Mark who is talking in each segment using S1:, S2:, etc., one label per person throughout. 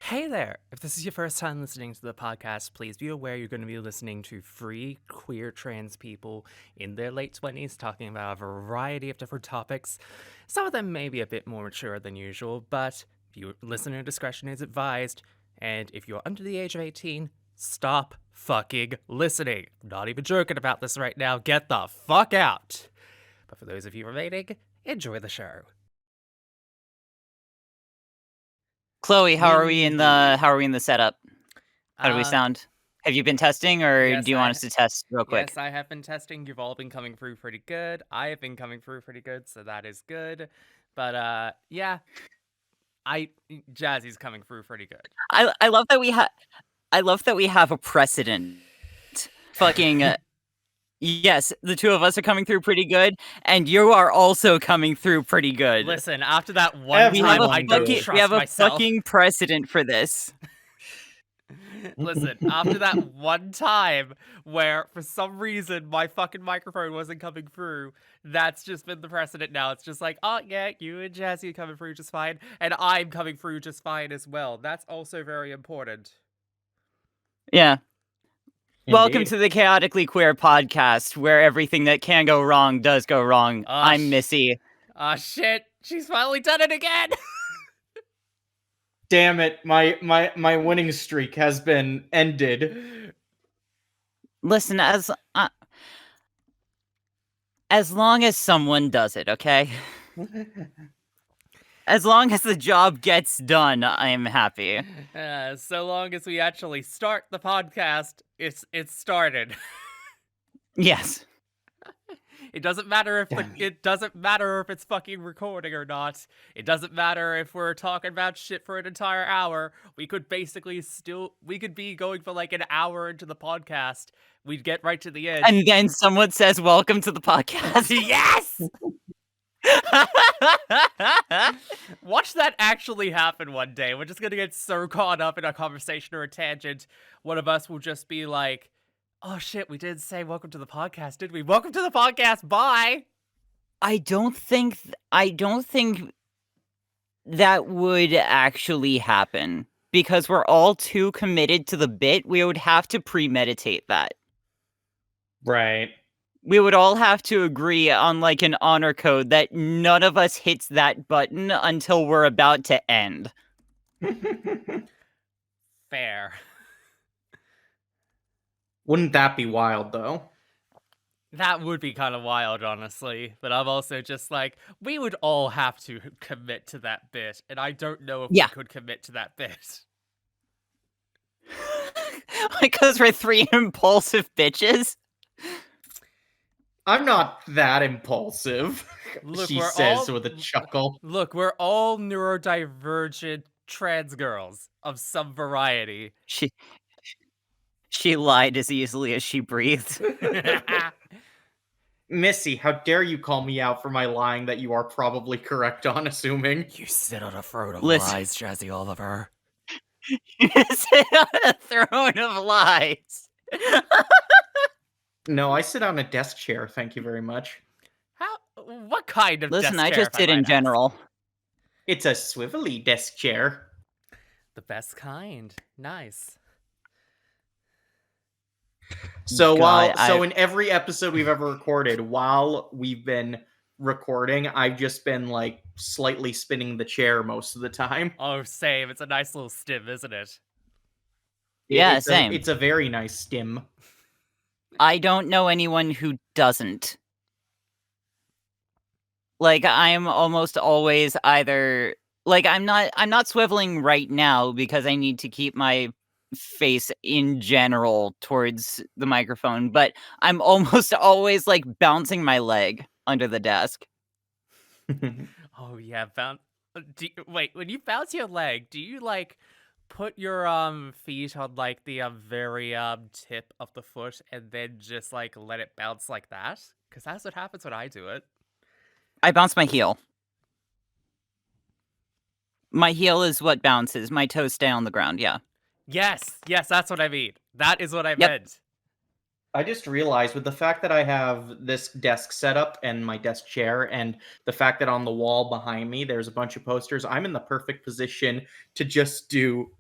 S1: Hey there! If this is your first time listening to the podcast, please be aware you're going to be listening to three queer trans people in their late 20s talking about a variety of different topics. Some of them may be a bit more mature than usual, but listener discretion is advised, and if you're under the age of 18, stop fucking listening. I'm not even joking about this right now. Get the fuck out! But for those of you remaining, enjoy the show.
S2: Chloe, how are we in the setup? How do we sound? Have you been testing, or do you want us to test real quick?
S1: Yes, I have been testing. You've all been coming through pretty good. I have been coming through pretty good, so that is good. But yeah, Jazzy's coming through pretty good.
S2: I love that we have a precedent. Fucking yes, the two of us are coming through pretty good, and you are also coming through pretty good.
S1: Listen, after that one time, I don't trust myself.
S2: We have a fucking precedent for this.
S1: Listen, after that one time where for some reason my fucking microphone wasn't coming through, that's just been the precedent now. It's just like, oh yeah, you and Jazzy are coming through just fine, and I'm coming through just fine as well. That's also very important.
S2: Yeah. Indeed. Welcome to the Chaotically Queer podcast, where everything that can go wrong does go wrong. I'm Missy.
S1: Shit, she's finally done it again!
S3: Damn it, my winning streak has been ended.
S2: Listen, as long as someone does it, okay? As long as the job gets done, I am happy.
S1: So long as we actually start the podcast, it's started.
S2: Yes.
S1: It doesn't matter if it's fucking recording or not. It doesn't matter if we're talking about shit for an entire hour. We could basically be going for like an hour into the podcast. We'd get right to the end.
S2: And then someone says, welcome to the podcast.
S1: Yes! Watch that actually happen one day. We're just gonna get so caught up in a conversation or a tangent. One of us will just be like, oh shit, we didn't say welcome to the podcast, did we? Welcome to the podcast, bye!
S2: I don't think that would actually happen. Because we're all too committed to the bit, we would have to premeditate that.
S3: Right.
S2: We would all have to agree on, like, an honor code that none of us hits that button until we're about to end.
S1: Fair.
S3: Wouldn't that be wild, though?
S1: That would be kind of wild, honestly. But I'm also just like, we would all have to commit to that bit, and I don't know if we could commit to that bit.
S2: Because we're three impulsive bitches?
S3: I'm not that impulsive,
S1: look,
S3: she says with a chuckle.
S1: Look, we're all neurodivergent trans girls of some variety.
S2: She lied as easily as she breathed.
S3: Missy, how dare you call me out for my lying that you are probably correct on assuming?
S1: You sit on a throne of lies, Jazzy Oliver.
S2: You sit on a throne of lies.
S3: No, I sit on a desk chair, thank you very much.
S1: What kind of desk chair?
S2: Listen, I just sit in general.
S3: It's a swivelly desk chair.
S1: The best kind. Nice.
S3: So in every episode we've ever recorded, while we've been recording, I've just been like slightly spinning the chair most of the time.
S1: Oh, same. It's a nice little stim, isn't it?
S2: Yeah, same.
S3: It's a very nice stim.
S2: I don't know anyone who doesn't. Like, I'm almost always either... Like, I'm not swiveling right now because I need to keep my face in general towards the microphone, but I'm almost always, like, bouncing my leg under the desk.
S1: Oh, yeah, wait, when you bounce your leg, do you, like, put your feet on, like, the very tip of the foot and then just, like, let it bounce like that? Because that's what happens when I do it.
S2: I bounce my heel. My heel is what bounces. My toes stay on the ground, yeah.
S1: Yes, that's what I mean. That is what I meant.
S3: I just realized with the fact that I have this desk setup and my desk chair and the fact that on the wall behind me there's a bunch of posters, I'm in the perfect position to just do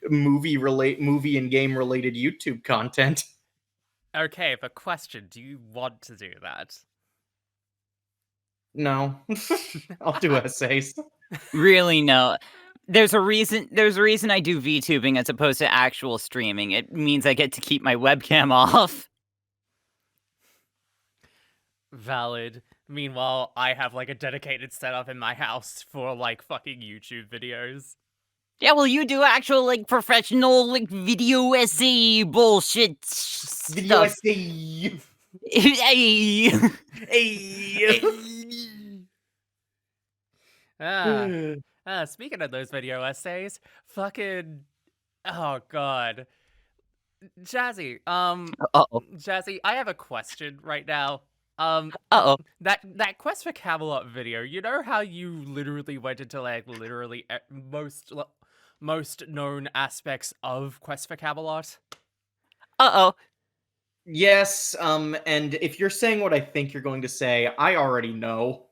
S3: movie and game related YouTube content.
S1: Okay, but question, do you want to do that?
S3: No. I'll do essays.
S2: Really, no. There's a reason I do VTubing as opposed to actual streaming. It means I get to keep my webcam off.
S1: Valid. Meanwhile, I have like a dedicated setup in my house for like fucking YouTube videos.
S2: Yeah, well, you do actual like professional like video essay bullshit
S3: Video
S2: stuff.
S3: essay.
S2: Hey.
S1: Speaking of those video essays, fucking, oh god, Jazzy, Jazzy, I have a question right now. That Quest for Camelot video, you know how you literally went into like literally most known aspects of Quest for Camelot?
S3: Yes, and if you're saying what I think you're going to say, I already know.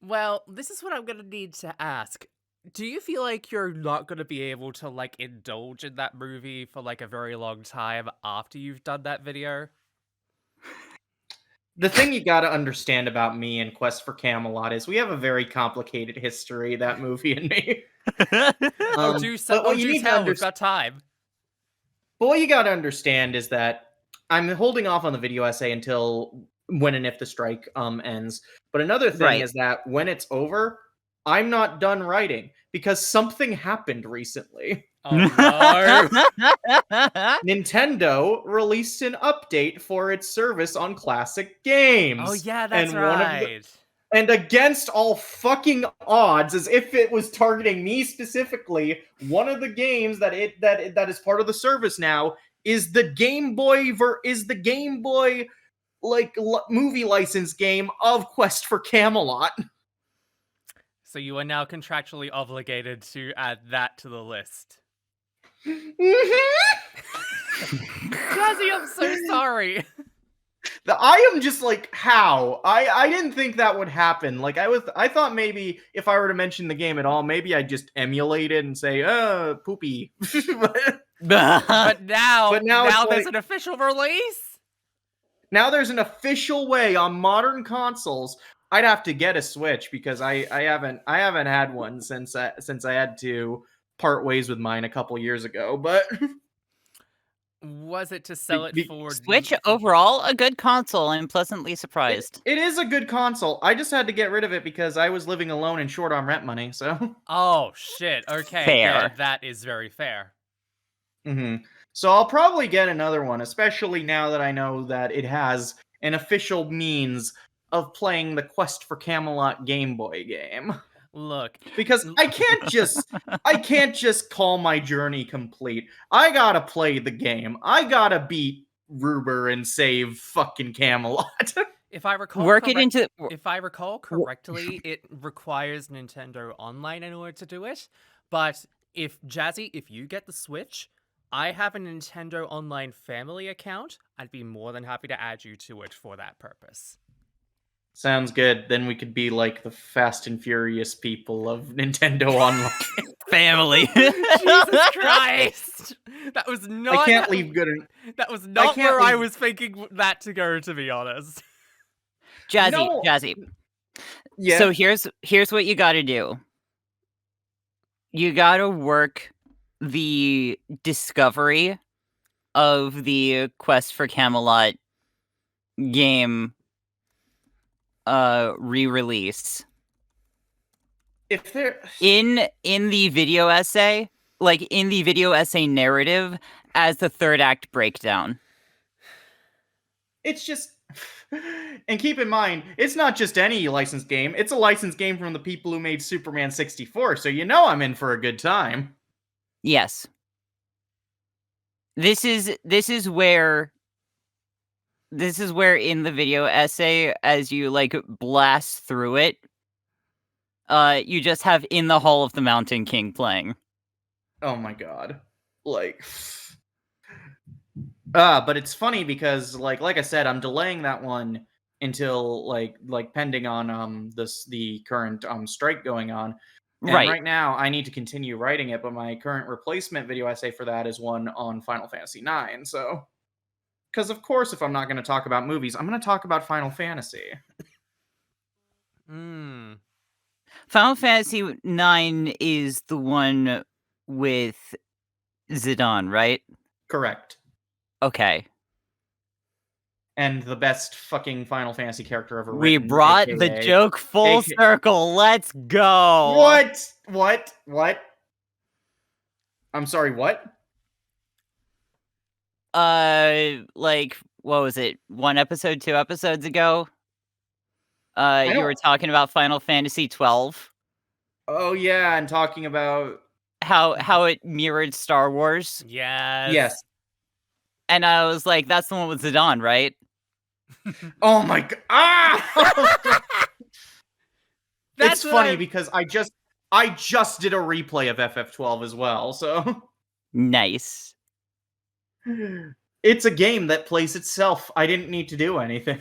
S1: Well, this is what I'm gonna need to ask. Do you feel like you're not gonna be able to, like, indulge in that movie for, like, a very long time after you've done that video?
S3: The thing you gotta understand about me and Quest for Camelot is we have a very complicated history, that movie and me.
S1: We've got time.
S3: But what you gotta understand is that I'm holding off on the video essay until when and if the strike ends. But another thing is that when it's over, I'm not done writing because something happened recently.
S1: Oh no.
S3: Nintendo released an update for its service on classic games.
S1: Oh yeah, that's right.
S3: And against all fucking odds, as if it was targeting me specifically, one of the games that is part of the service now is the Game Boy like movie license game of Quest for Camelot.
S1: So you are now contractually obligated to add that to the list. Jazzy, I'm so sorry.
S3: I am just like, how? I didn't think that would happen. Like I thought maybe if I were to mention the game at all, maybe I'd just emulate it and say, poopy.
S1: But now there's
S3: like,
S1: an official release.
S3: Now there's an official way on modern consoles. I'd have to get a Switch because I haven't had one since I had to part ways with mine a couple years ago. But
S1: was it to sell it for
S2: Switch overall a good console? I'm pleasantly surprised.
S3: It is a good console. I just had to get rid of it because I was living alone and short on rent money. So
S1: oh shit. Okay,
S2: fair.
S1: Yeah, that is very fair.
S3: Mm-hmm. So I'll probably get another one, especially now that I know that it has an official means of playing the Quest for Camelot Game Boy game.
S1: Look,
S3: because I can't just call my journey complete. I gotta play the game. I gotta beat Ruber and save fucking Camelot.
S1: If I recall, if I recall correctly, it requires Nintendo Online in order to do it. But if you get the Switch, I have a Nintendo Online family account. I'd be more than happy to add you to it for that purpose.
S3: Sounds good. Then we could be like the Fast and Furious people of Nintendo Online
S2: family.
S1: Jesus Christ! That was not.
S3: I can't leave good.
S1: That was not where I was thinking that to go. To be honest,
S2: Jazzy. Yeah. So here's what you got to do. You got to work the discovery of the Quest for Camelot game re-release.
S3: If there
S2: in the video essay, like in the video essay narrative as the third act breakdown.
S3: It's just, and keep in mind, it's not just any licensed game. It's a licensed game from the people who made Superman 64, so you know I'm in for a good time.
S2: Yes. This is where in the video essay, as you like blast through it, you just have In the Hall of the Mountain King playing.
S3: Oh my god. Like but it's funny because like I said, I'm delaying that one until like pending on the current strike going on. And right now, I need to continue writing it, but my current replacement video essay for that is one on Final Fantasy IX. So, because of course, if I'm not going to talk about movies, I'm going to talk about Final Fantasy.
S2: Final Fantasy IX is the one with Zidane, right?
S3: Correct.
S2: Okay.
S3: And the best fucking Final Fantasy character ever
S2: We
S3: written.
S2: brought the joke full circle. Let's go.
S3: What? I'm sorry, what?
S2: Like, what was it? 1 episode, 2 episodes ago? You were talking about Final Fantasy 12.
S3: Oh yeah, and talking about
S2: how it mirrored Star Wars.
S1: Yes.
S2: And I was like, that's the one with Zidane, right?
S3: Oh my god! Ah! It's funny because I just did a replay of FF12 as well, so
S2: nice.
S3: It's a game that plays itself. I didn't need to do anything.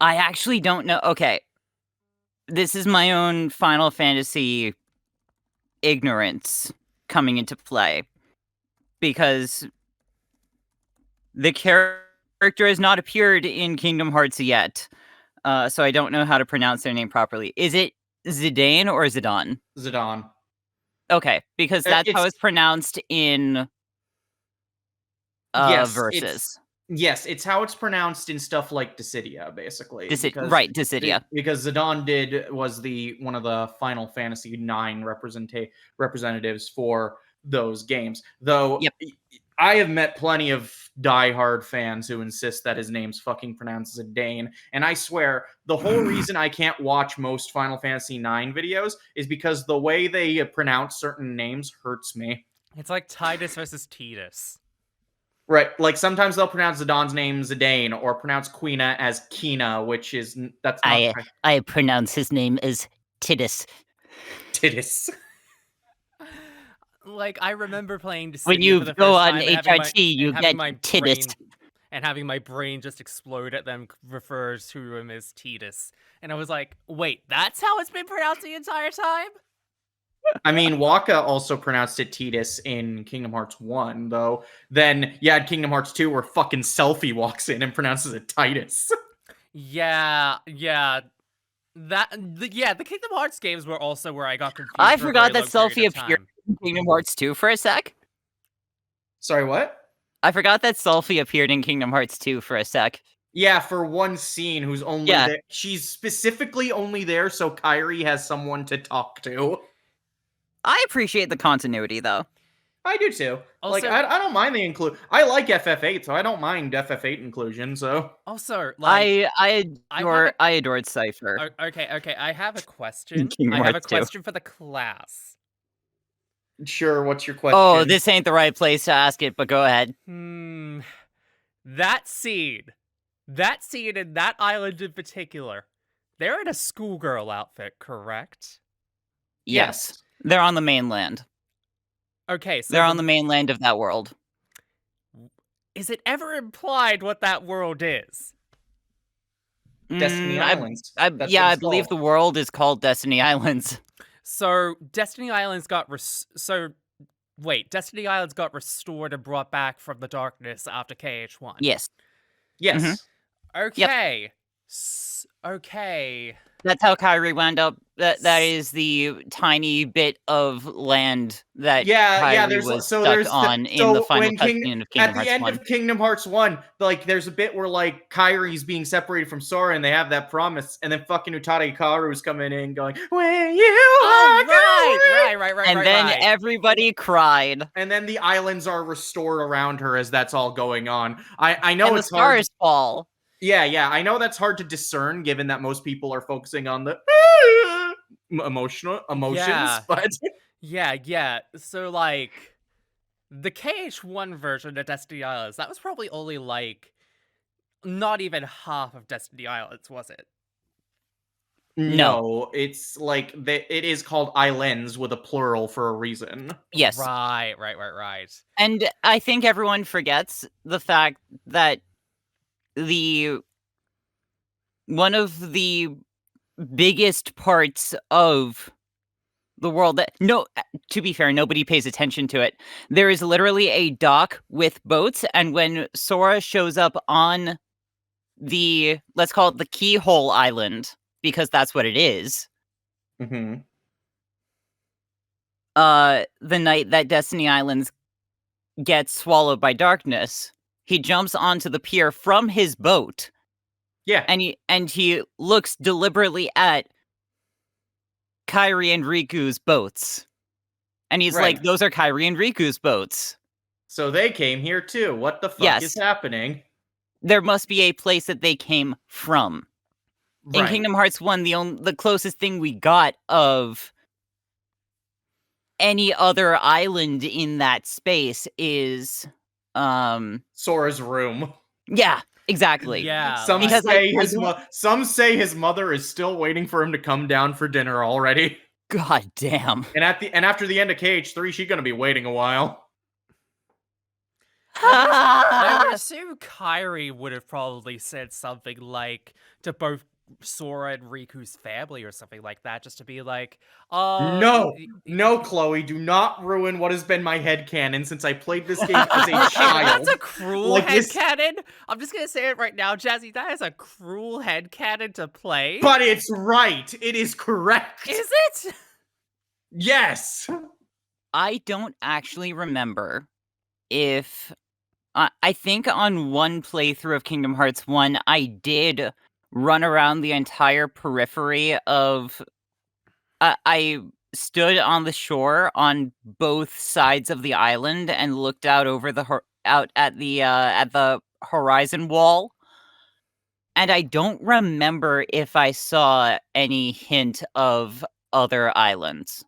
S2: I actually don't know. Okay. This is my own Final Fantasy ignorance coming into play. Because the character has not appeared in Kingdom Hearts yet. So I don't know how to pronounce their name properly. Is it Zidane or Zidane?
S3: Zidane.
S2: Okay, because that's how it's pronounced in Versus.
S3: Yes, it's how it's pronounced in stuff like Dissidia, basically.
S2: Right, Dissidia.
S3: Because Zidane was one of the Final Fantasy IX representatives for those games. Though I have met plenty of diehard fans who insist that his name's fucking pronounced Zidane, and I swear the whole reason I can't watch most Final Fantasy IX videos is because the way they pronounce certain names hurts me.
S1: It's like Titus versus Titus.
S3: Right, like sometimes they'll pronounce Zidane's name Zidane or pronounce Quina as Kina, which is that's not.
S2: I pronounce his name as Titus.
S3: Titus.
S1: Like I remember playing Dissidia
S2: when you
S1: for the
S2: go
S1: first
S2: on
S1: time
S2: HRT, you get Titus.
S1: And having my brain just explode at them refers to him as Titus. And I was like, wait, that's how it's been pronounced the entire time?
S3: I mean, Waka also pronounced it Titus in Kingdom Hearts 1, though. Then you had Kingdom Hearts 2 where fucking Selphie walks in and pronounces it Titus.
S1: Yeah. The Kingdom Hearts games were also where I got confused.
S2: I forgot that Selphie appeared in Kingdom Hearts 2 for a sec.
S3: Sorry, what?
S2: I forgot that Selphie appeared in Kingdom Hearts 2 for a sec.
S3: Yeah, for one scene who's only there. She's specifically only there so Kairi has someone to talk to.
S2: I appreciate the continuity, though.
S3: I do too.
S1: Also,
S3: like, I don't mind the include. I like FF8, so I don't mind FF8 inclusion. So
S1: also, like,
S2: I adored Cypher.
S1: Okay. I have a question. I have a question for the class.
S3: Sure. What's your question?
S2: Oh, this ain't the right place to ask it, but go ahead.
S1: That scene in that island in particular, they're in a schoolgirl outfit, correct?
S2: Yes. They're on the mainland.
S1: Okay, so
S2: they're on the mainland of that world.
S1: Is it ever implied what that world is?
S3: Destiny Islands.
S2: I believe the world is called Destiny Islands.
S1: So Destiny Islands got Destiny Islands got restored and brought back from the darkness after KH1.
S2: Yes.
S3: Mm-hmm.
S1: Okay.
S2: Yep.
S1: Okay.
S2: That's how Kairi wound up. That is the tiny bit of land that Kairi was stuck on in the final cutscene of Kingdom Hearts 1.
S3: At the end of Kingdom Hearts 1, like, there's a bit where, like, Kairi's being separated from Sora and they have that promise, and then fucking Utada Hikaru's coming in going, where you are
S1: right.
S2: And then everybody cried.
S3: And then the islands are restored around her as that's all going on. I know
S2: and
S3: it's
S2: the stars fall.
S3: Yeah, I know that's hard to discern given that most people are focusing on the emotions, but
S1: yeah. So like the KH1 version of Destiny Islands, that was probably only like not even half of Destiny Islands, was it?
S3: No, it's like it is called islands with a plural for a reason.
S2: Yes.
S1: Right.
S2: And I think everyone forgets the fact that one of the biggest parts of the world that to be fair, nobody pays attention to it. There is literally a dock with boats, and when Sora shows up on the, let's call it the Keyhole Island, because that's what it is.
S3: Mm-hmm.
S2: The night that Destiny Islands gets swallowed by darkness, he jumps onto the pier from his boat.
S3: Yeah.
S2: And he looks deliberately at Kairi and Riku's boats. And he's like, those are Kairi and Riku's boats.
S3: So they came here too. What the fuck is happening?
S2: There must be a place that they came from. In Kingdom Hearts 1, the closest thing we got of any other island in that space is
S3: Sora's room.
S2: Yeah, exactly.
S1: Yeah.
S3: Some say his mother is still waiting for him to come down for dinner already.
S2: God damn.
S3: And after the end of KH3, she's gonna be waiting a while.
S1: I would assume Kairi would have probably said something like to both Sora and Riku's family or something like that, just to be like,
S3: No, Chloe, do not ruin what has been my headcanon since I played this game as a child.
S1: That's a cruel headcanon. I'm just gonna say it right now, Jazzy, that is a cruel headcanon to play.
S3: But it's right. It is correct.
S1: Is it?
S3: Yes.
S2: I don't actually remember if... I think on one playthrough of Kingdom Hearts 1, I did run around the entire periphery of... I stood on the shore on both sides of the island and looked out over out at the horizon wall. And I don't remember if I saw any hint of other islands.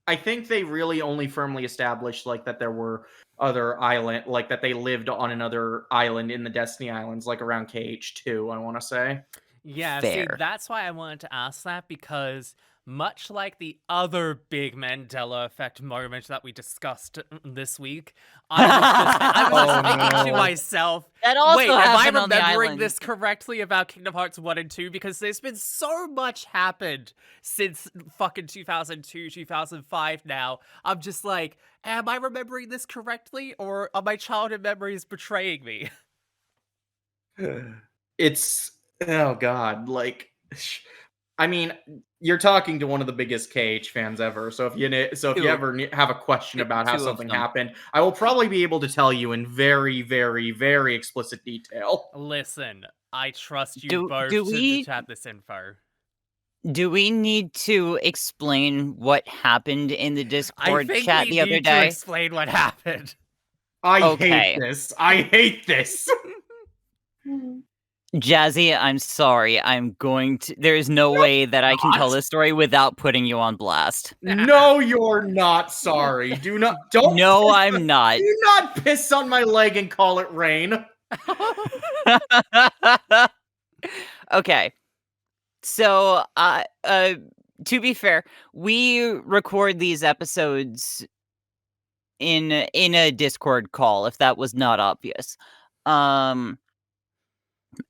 S3: I think they really only firmly established like that there were other island, like that they lived on another island in the Destiny Islands, like around KH2, I want to say.
S1: Yeah,
S2: Fair.
S1: see, that's why I wanted to ask that, because much like the other big Mandela effect moment that we discussed this week, I was thinking to myself, wait, am I remembering this correctly about Kingdom Hearts 1 and 2? Because there's been so much happened since fucking 2002, 2005 now. I'm just like, am I remembering this correctly, or are my childhood memories betraying me?
S3: It's... oh god, like... I mean, you're talking to one of the biggest KH fans ever, so if you ever have a question about how something happened, I will probably be able to tell you in very, very, very explicit detail.
S1: Listen, I trust you both to have this info.
S2: Do we need to explain what happened in the Discord chat the other day? I think we need
S1: to explain what happened.
S3: I hate this. I hate this.
S2: Jazzy, I'm sorry. There is no way that I can tell this story without putting you on blast.
S3: No, you're not sorry. Don't.
S2: No, I'm not.
S3: Do not piss on my leg and call it rain.
S2: Okay. So, to be fair, we record these episodes in a Discord call, if that was not obvious.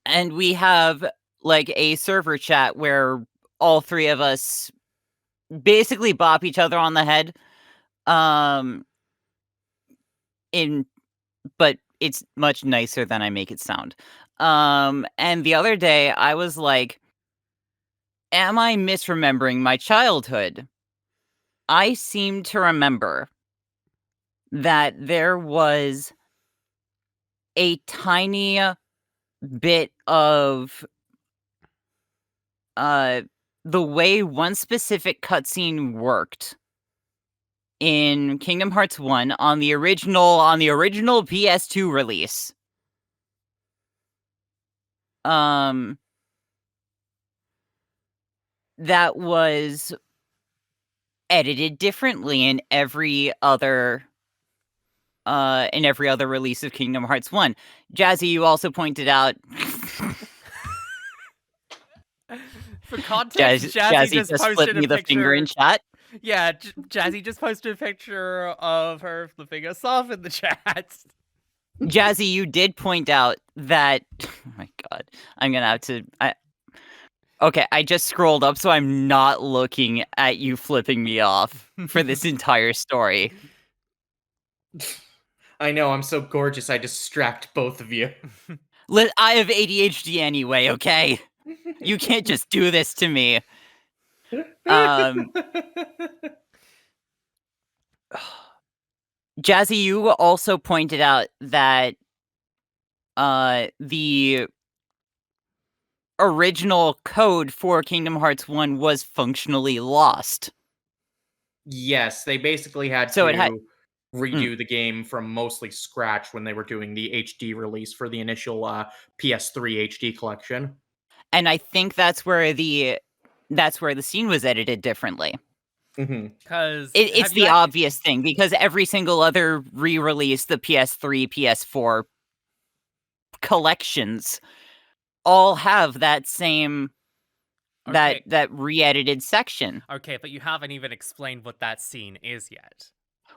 S2: And we have like a server chat where all three of us basically bop each other on the head. But it's much nicer than I make it sound. And the other day I was like, am I misremembering my childhood? I seem to remember that there was a tiny bit of the way one specific cutscene worked in Kingdom Hearts 1 on the original PS2 release. That was edited differently in every other release of Kingdom Hearts 1. Jazzy, you also pointed out...
S1: For context, Jazzy just posted
S2: me the finger in chat.
S1: Yeah, Jazzy just posted a picture of her flipping us off in the chat.
S2: Jazzy, you did point out that... oh my god. I'm gonna have to... Okay, I just scrolled up, so I'm not looking at you flipping me off for this entire story.
S3: I know, I'm so gorgeous, I distract both of you.
S2: I have ADHD anyway, okay? You can't just do this to me. Jazzy, you also pointed out that the original code for Kingdom Hearts 1 was functionally lost.
S3: Yes, they basically had
S2: So it
S3: to
S2: had-
S3: redo the game from mostly scratch when they were doing the HD release for the initial PS3 HD collection.
S2: And I think that's where the scene was edited differently.
S1: Because
S2: It's the obvious thing, because every single other re-release, the PS3, PS4 collections, all have that same that re-edited section.
S1: Okay, but you haven't even explained what that scene is yet.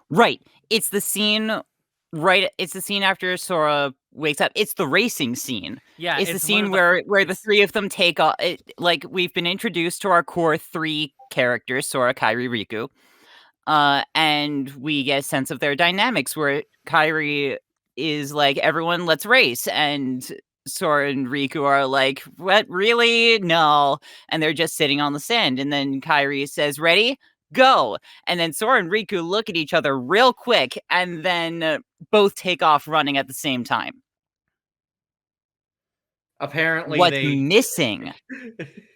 S2: Right. It's the scene it's the scene after Sora wakes up. It's the racing scene.
S1: Yeah,
S2: it's the scene where the three of them take off. Like, we've been introduced to our core 3 characters, Sora, Kairi, Riku. And we get a sense of their dynamics, where Kairi is like, everyone, let's race. And Sora and Riku are like, what, really? No. And they're just sitting on the sand. And then Kairi says, ready? Go. And then Sora and Riku look at each other real quick, and then both take off running at the same time.
S3: Apparently,
S2: what's missing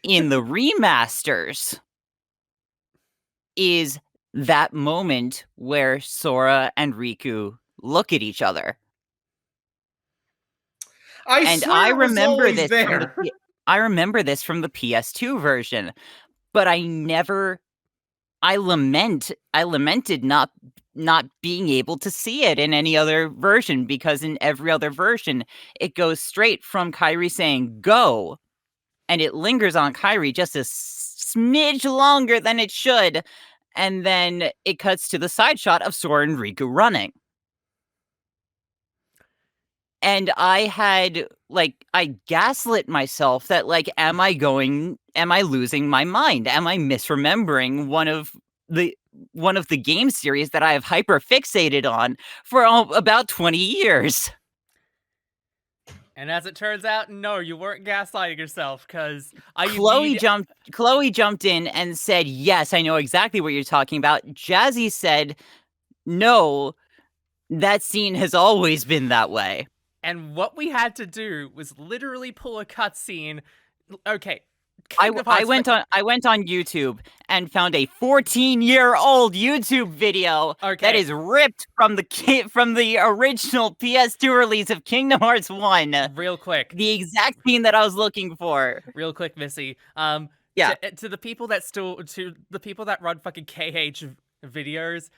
S2: in the remasters is that moment where Sora and Riku look at each other.
S3: I remember
S2: this
S3: there.
S2: I remember this from the PS2 version, but I lamented not being able to see it in any other version, because in every other version it goes straight from Kairi saying go, and it lingers on Kairi just a smidge longer than it should, and then it cuts to the side shot of Sora and Riku running. And I gaslit myself that, like, am I losing my mind? Am I misremembering one of the game series that I have hyper fixated on for about 20 years?
S1: And as it turns out, no, you weren't gaslighting yourself, because
S2: Chloe jumped in and said, yes, I know exactly what you're talking about. Jazzy said, no, that scene has always been that way.
S1: And what we had to do was literally pull a cutscene. Okay.
S2: I went on YouTube and found a 14-year-old YouTube video that is ripped from the original PS2 release of Kingdom Hearts 1.
S1: Real quick.
S2: The exact scene that I was looking for.
S1: Real quick, Missy.
S2: Yeah.
S1: To the people that run fucking KH videos,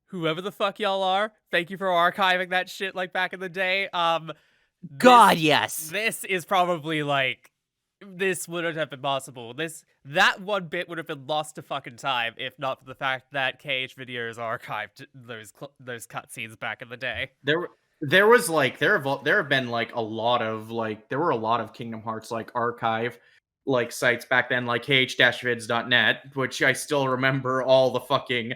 S1: whoever the fuck y'all are, thank you for archiving that shit like back in the day.
S2: God, yes.
S1: This is probably like, this wouldn't have been possible. That one bit would have been lost to fucking time if not for the fact that KH videos archived those cutscenes back in the day.
S3: There have been like a lot of there were a lot of Kingdom Hearts like archive like sites back then, like kh-vids.net, which I still remember all the fucking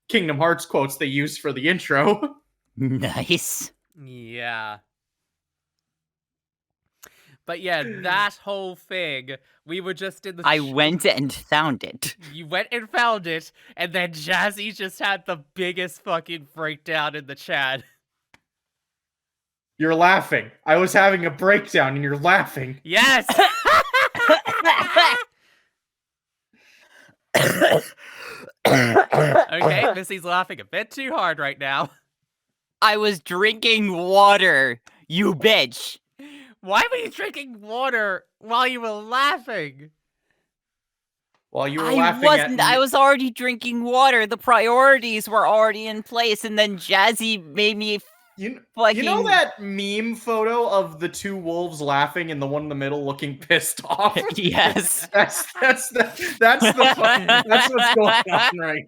S3: Kingdom Hearts quotes they used for the intro.
S2: Nice.
S1: Yeah. But yeah, that whole thing, we were just in the...
S2: I went and found it.
S1: You went and found it, and then Jazzy just had the biggest fucking breakdown in the chat.
S3: You're laughing. I was having a breakdown, and you're laughing.
S1: Yes! Okay, Missy's laughing a bit too hard right now.
S2: I was drinking water, you bitch.
S1: Why were you drinking water while you were laughing?
S3: While you were laughing
S2: wasn't. I was already drinking water. The priorities were already in place, and then Jazzy made me
S3: You know that meme photo of the two wolves laughing and the one in the middle looking pissed off?
S2: Yes.
S3: That's what's going on right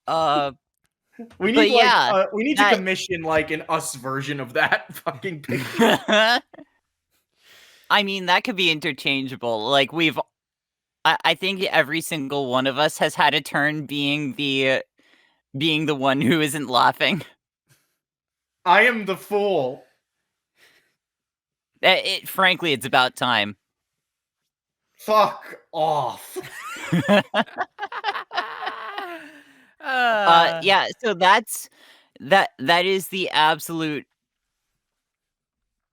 S3: now. We
S2: But
S3: need
S2: yeah,
S3: we need to commission like an us version of that fucking picture.
S2: I mean, that could be interchangeable. Like I think every single one of us has had a turn being the one who isn't laughing.
S3: I am the fool.
S2: Frankly, it's about time.
S3: Fuck off.
S2: Yeah, so that is the absolute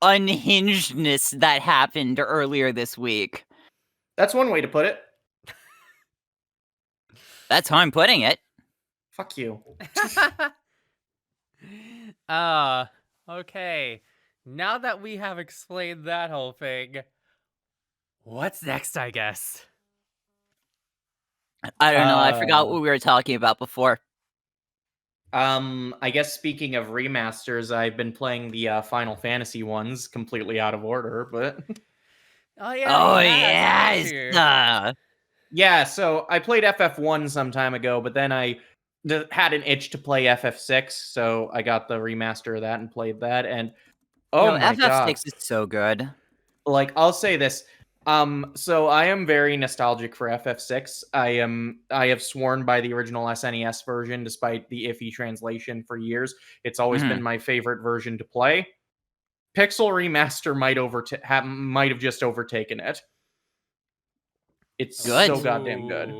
S2: unhingedness that happened earlier this week.
S3: That's one way to put it.
S2: That's how I'm putting it.
S3: Fuck you.
S1: Okay. Now that we have explained that whole thing, what's next, I guess?
S2: I don't know. I forgot what we were talking about before.
S3: I guess speaking of remasters, I've been playing the Final Fantasy ones completely out of order, but
S1: Oh yeah,
S2: yes.
S3: yeah, so I played FF1 some time ago, but then I had an itch to play FF6, so I got the remaster of that and played that, and oh my god.
S2: FF6 is so good.
S3: Like, I'll say this. So I am very nostalgic for FF6. I have sworn by the original SNES version, despite the iffy translation for years. It's always been my favorite version to play. Pixel Remaster might have just overtaken it. It's
S2: Good.
S3: so goddamn good.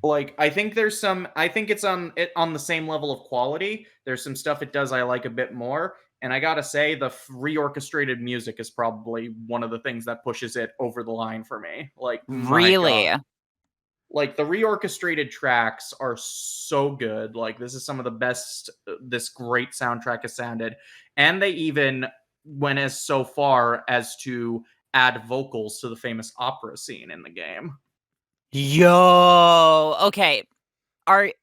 S3: Like, I think it's on the same level of quality. There's some stuff it does I like a bit more. And I gotta say, the reorchestrated music is probably one of the things that pushes it over the line for me. Like,
S2: really?
S3: Like, the reorchestrated tracks are so good. Like, this is some of the best this great soundtrack has sounded. And they even went as so far as to add vocals to the famous opera scene in the game.
S2: Yo, okay.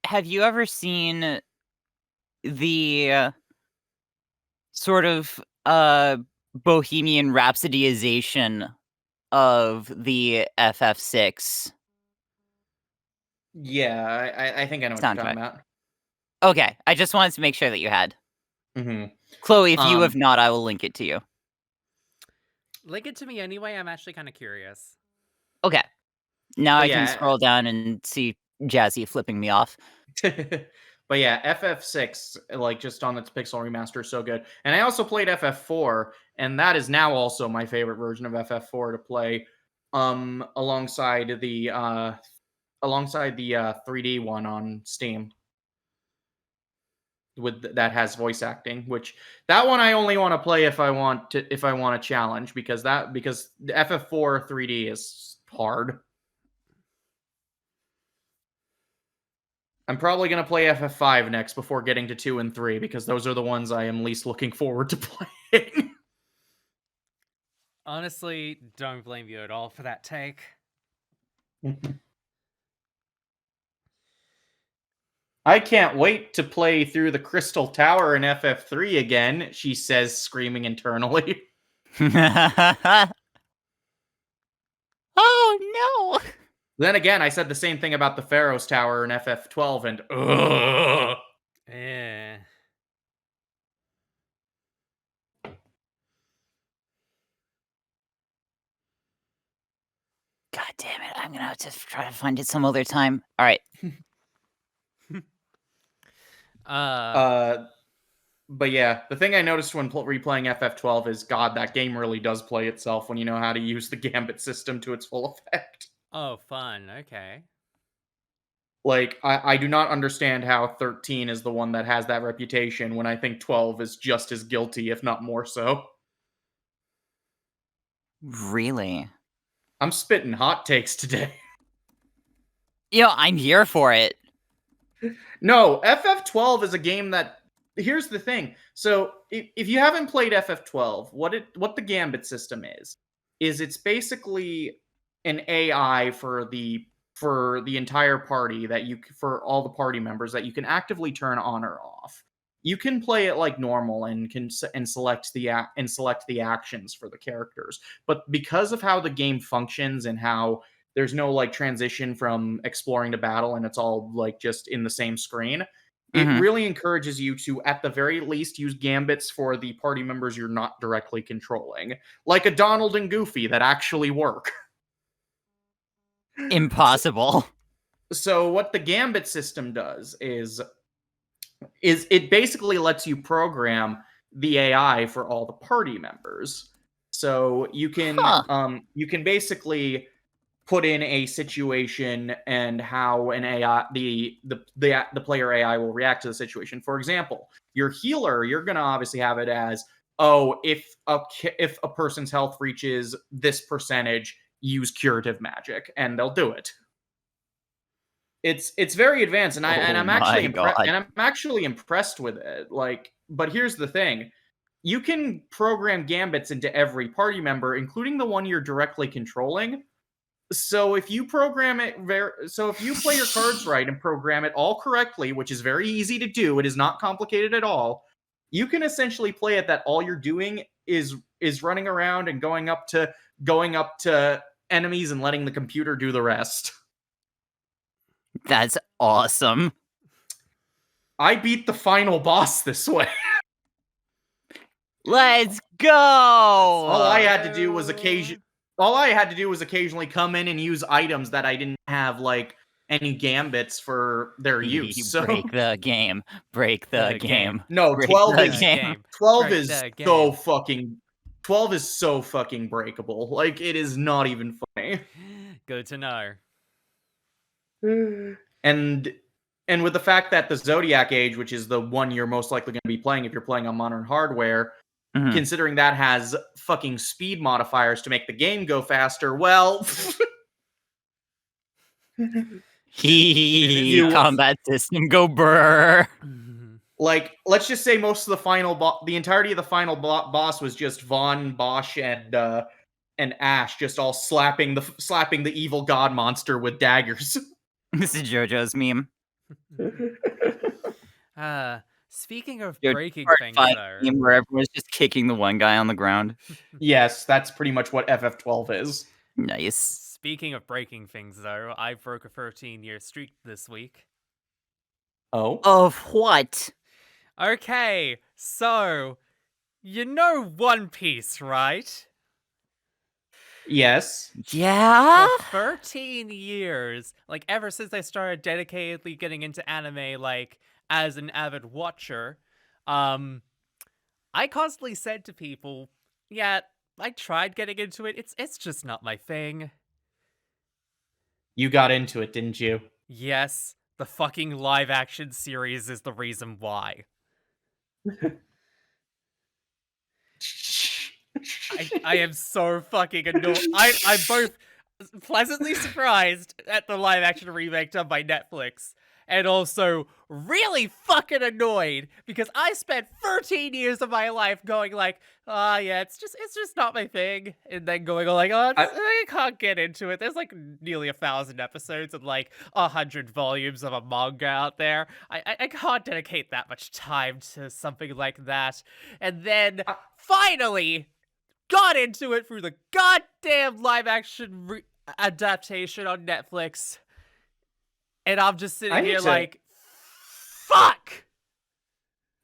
S2: Have you ever seen the sort of Bohemian Rhapsodyization of the FF6
S3: Yeah, I think I know what you're talking about.
S2: Okay, I just wanted to make sure that you had.
S3: Mm-hmm.
S2: Chloe, if you have not, I will link it to you.
S1: Link it to me anyway. I'm actually kind of curious.
S2: Okay. Now I can scroll down and see Jazzy flipping me off.
S3: But yeah, FF6, like, just on its pixel remaster, is so good. And I also played FF4, and that is now also my favorite version of FF4 to play, alongside the 3D one on Steam. That has voice acting, which that one I only want to play if I want a challenge, because the FF4 3D is hard. I'm probably going to play FF5 next before getting to 2 and 3, because those are the ones I am least looking forward to playing.
S1: Honestly, don't blame you at all for that take.
S3: I can't wait to play through the Crystal Tower in FF3 again, she says, screaming internally.
S2: Oh, no!
S3: Then again, I said the same thing about the Pharaoh's Tower in FF12, and ugh.
S2: God damn it, I'm gonna have to try to find it some other time. All right.
S3: But yeah, the thing I noticed when replaying FF12 is, God, that game really does play itself when you know how to use the Gambit system to its full effect.
S1: Oh, fun. Okay.
S3: Like, I do not understand how 13 is the one that has that reputation when I think 12 is just as guilty, if not more so.
S2: Really?
S3: I'm spitting hot takes today.
S2: Yo, I'm here for it.
S3: No, FF12 is a game that... Here's the thing. So, if you haven't played FF12, what the Gambit system is it's basically an AI for the entire party, for all the party members, that you can actively turn on or off. You can play it like normal and select the actions for the characters. But because of how the game functions and how there's no like transition from exploring to battle, and it's all like just in the same screen. It really encourages you to, at the very least, use gambits for the party members you're not directly controlling, like a Donald and Goofy that actually work.
S2: Impossible.
S3: So what the gambit system does is it basically lets you program the AI for all the party members. So you can basically put in a situation and how an AI the player AI will react to the situation. For example, your healer, you're going to obviously have it as, oh, if a person's health reaches this percentage, use curative magic, and they'll do it. It's very advanced, and I'm actually impressed with it. Like, but here's the thing: you can program gambits into every party member, including the one you're directly controlling. So if you program it if you play your cards right and program it all correctly, which is very easy to do, it is not complicated at all. You can essentially play it that all you're doing is running around and going up to enemies and letting the computer do the rest.
S2: That's awesome.
S3: I beat the final boss this way.
S2: Let's go.
S3: All I had to do was occasionally come in and use items that I didn't have like any gambits for their use. So
S2: break the game. Break the game.
S3: No,
S2: break
S3: 12
S2: the
S3: is
S2: game.
S3: 12 is so fucking 12 is so fucking breakable. Like, it is not even funny.
S1: Good to know.
S3: And with the fact that the Zodiac Age, which is the one you're most likely going to be playing if you're playing on modern hardware, considering that has fucking speed modifiers to make the game go faster, well,
S2: combat system go brr.
S3: Like, let's just say most of the entirety of the final boss was just Vaughn, Bosch, and Ash just all slapping the evil god monster with daggers.
S2: This is JoJo's meme.
S1: Speaking of breaking things, though,
S2: where everyone's just kicking the one guy on the ground.
S3: Yes, that's pretty much what FF12 is.
S2: Nice.
S1: Speaking of breaking things, though, I broke a 13-year streak this week.
S3: Oh?
S2: Of what?
S1: Okay, so, you know One Piece, right?
S3: Yes.
S2: Yeah?
S1: For 13 years, like, ever since I started dedicatedly getting into anime, like, as an avid watcher, I constantly said to people, yeah, I tried getting into it, it's just not my thing.
S3: You got into it, didn't you?
S1: Yes, the fucking live-action series is the reason why. I am so fucking annoyed. I'm both pleasantly surprised at the live-action remake done by Netflix, and also really fucking annoyed because I spent 13 years of my life going like, yeah, it's just not my thing, and then going like, oh, I can't get into it. There's like nearly 1,000 episodes and like 100 volumes of a manga out there. I can't dedicate that much time to something like that, and then finally got into it through the goddamn live-action adaptation on Netflix. And I'm just sitting here like, fuck!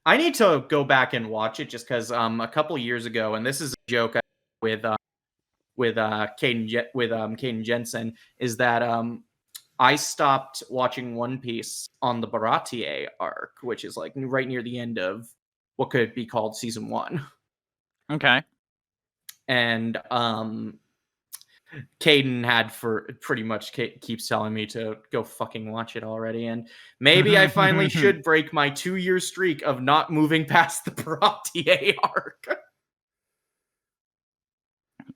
S3: I need to go back and watch it just because a couple years ago, and this is a joke with Caden Jensen, is that I stopped watching One Piece on the Baratie arc, which is like right near the end of what could be called season 1.
S2: Okay.
S3: And Caden pretty much keeps telling me to go fucking watch it already, and maybe I finally should break my 2-year streak of not moving past the Baratie arc.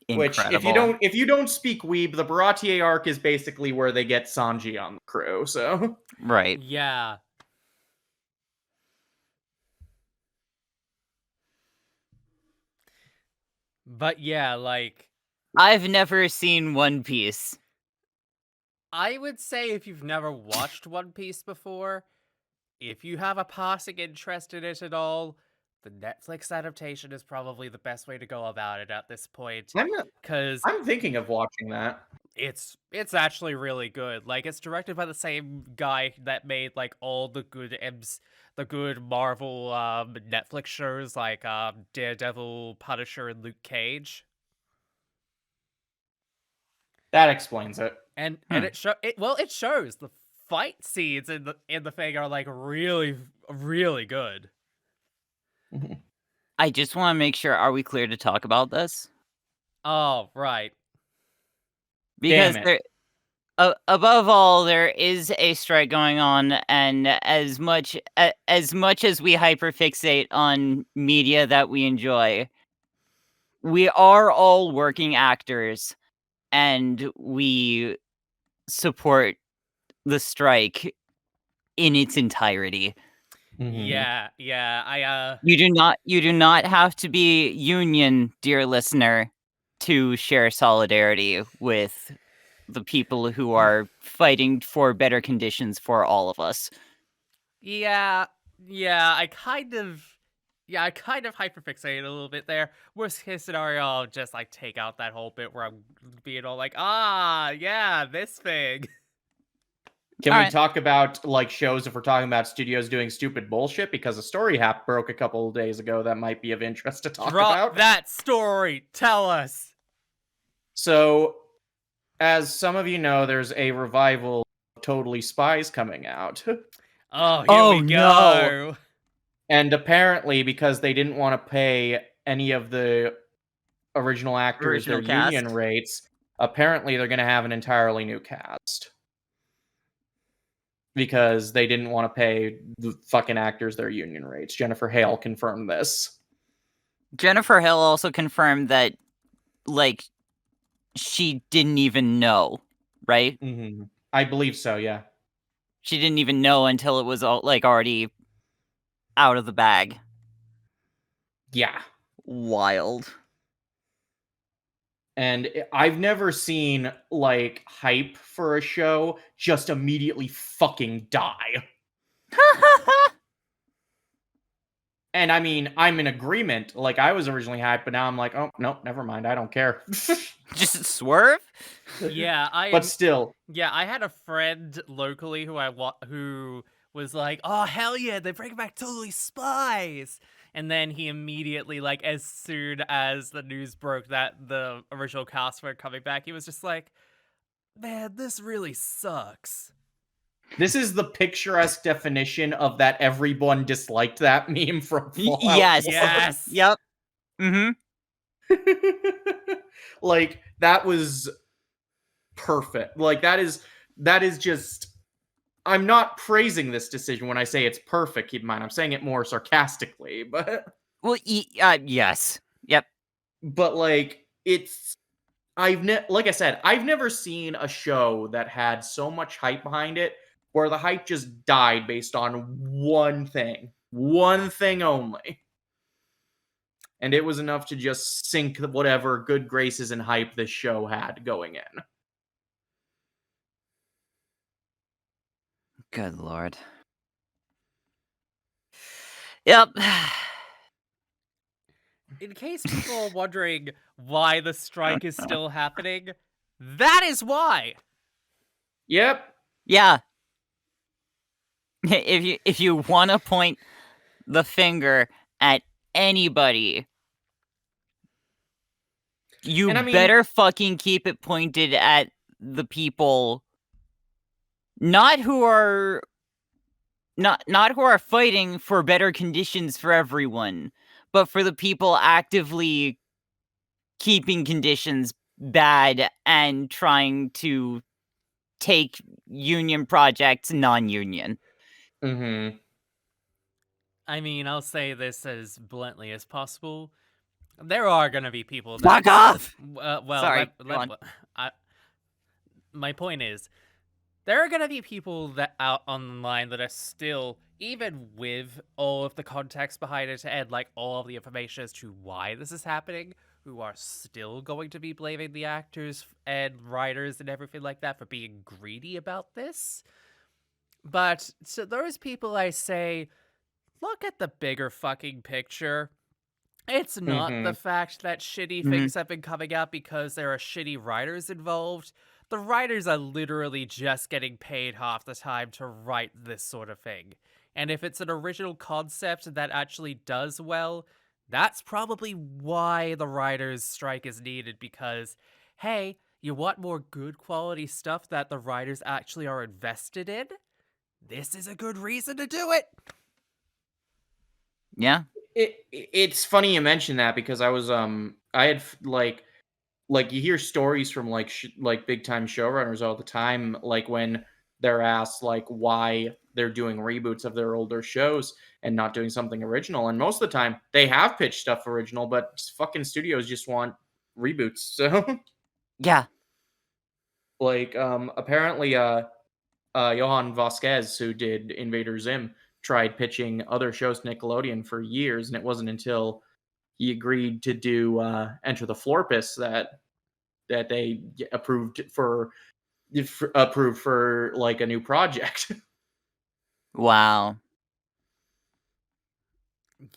S2: Incredible.
S3: Which, if you don't speak Weeb, the Baratie arc is basically where they get Sanji on the crew. So
S2: right,
S1: yeah. But yeah, like,
S2: I've never seen One Piece.
S1: I would say if you've never watched One Piece before, if you have a passing interest in it at all, the Netflix adaptation is probably the best way to go about it at this point.
S3: I'm thinking of watching that.
S1: It's actually really good. Like, it's directed by the same guy that made like all the good Marvel Netflix shows like Daredevil, Punisher, and Luke Cage.
S3: That explains it.
S1: And it shows the fight scenes in the thing are like really really good.
S2: I just want to make sure, are we clear to talk about this?
S1: Oh, right.
S2: Because
S3: Damn it.
S2: above all, there is a strike going on, and as much as we hyperfixate on media that we enjoy, we are all working actors, and we support the strike in its entirety.
S1: Yeah,
S2: You do not have to be union, dear listener, to share solidarity with the people who are fighting for better conditions for all of us.
S1: yeah, I kind of hyperfixated a little bit there. Worst case scenario, I'll just like take out that whole bit where I'm being all like, yeah, this thing.
S3: Can
S2: All
S3: we
S2: right.
S3: talk about like shows if we're talking about studios doing stupid bullshit? Because a story broke a couple of days ago that might be of interest to talk
S1: Drop
S3: about.
S1: that story. Tell us.
S3: So, as some of you know, there's a revival of Totally Spies coming out.
S1: Oh, here we
S2: no.
S1: go.
S3: And apparently, because they didn't want to pay any of the original actors
S2: Original
S3: their union
S2: cast.
S3: rates, apparently they're going to have an entirely new cast. Because they didn't want to pay the fucking actors their union rates. Jennifer Hale confirmed this.
S2: Jennifer Hill also confirmed that, like, she didn't even know, right?
S3: Mm-hmm. I believe so, yeah.
S2: She didn't even know until it was all, like, already out of the bag.
S3: Yeah.
S2: Wild.
S3: And I've never seen, like, hype for a show just immediately fucking die. And I mean, I'm in agreement. Like, I was originally hyped, but now I'm like, oh, no, never mind. I don't care.
S2: Just swerve?
S1: Yeah,
S3: But still.
S1: Yeah, I had a friend locally who was like, "Oh hell yeah, they bring back Totally Spies," and then he immediately, like, as soon as the news broke that the original cast were coming back, he was just like, "Man, this really sucks."
S3: This is the picturesque definition of that everyone disliked that meme from Fallout 4.
S1: Yes.
S2: Yep. Mm-hmm.
S3: Like, that was perfect. Like, that is just... I'm not praising this decision when I say it's perfect, keep in mind. I'm saying it more sarcastically, but...
S2: Well, yes. Yep.
S3: But, like, it's... like I said, I've never seen a show that had so much hype behind it where the hype just died based on one thing. One thing only. And it was enough to just sink whatever good graces and hype this show had going in.
S2: Good lord. Yep.
S1: In case people are wondering why the strike is still happening, that is why.
S3: Yep.
S2: Yeah. If you want to point the finger at anybody, you better fucking keep it pointed at the people not who are fighting for better conditions for everyone, but for the people actively keeping conditions bad and trying to take union projects non-union.
S3: Mm-hmm.
S1: I mean, I'll say this as bluntly as possible. There are going to be people that...
S2: Fuck off!
S1: Well,
S2: sorry,
S1: my point is, there are going to be people that out online that are still, even with all of the context behind it and like all of the information as to why this is happening, who are still going to be blaming the actors and writers and everything like that for being greedy about this. But to those people, I say, look at the bigger fucking picture. It's not the fact that shitty things have been coming out because there are shitty writers involved, the writers are literally just getting paid half the time to write this sort of thing. And if it's an original concept that actually does well, that's probably why the writers' strike is needed, because, hey, you want more good quality stuff that the writers actually are invested in? This is a good reason to do it!
S2: Yeah.
S3: It's funny you mention that, because I was I had like you hear stories from like big time showrunners all the time, like when they're asked like why they're doing reboots of their older shows and not doing something original, and most of the time they have pitched stuff original, but fucking studios just want reboots. So
S2: Yeah.
S3: like apparently Johan Vasquez, who did Invader Zim, tried pitching other shows to Nickelodeon for years, and it wasn't until he agreed to do Enter the Florpus that they approved for like a new project.
S2: Wow.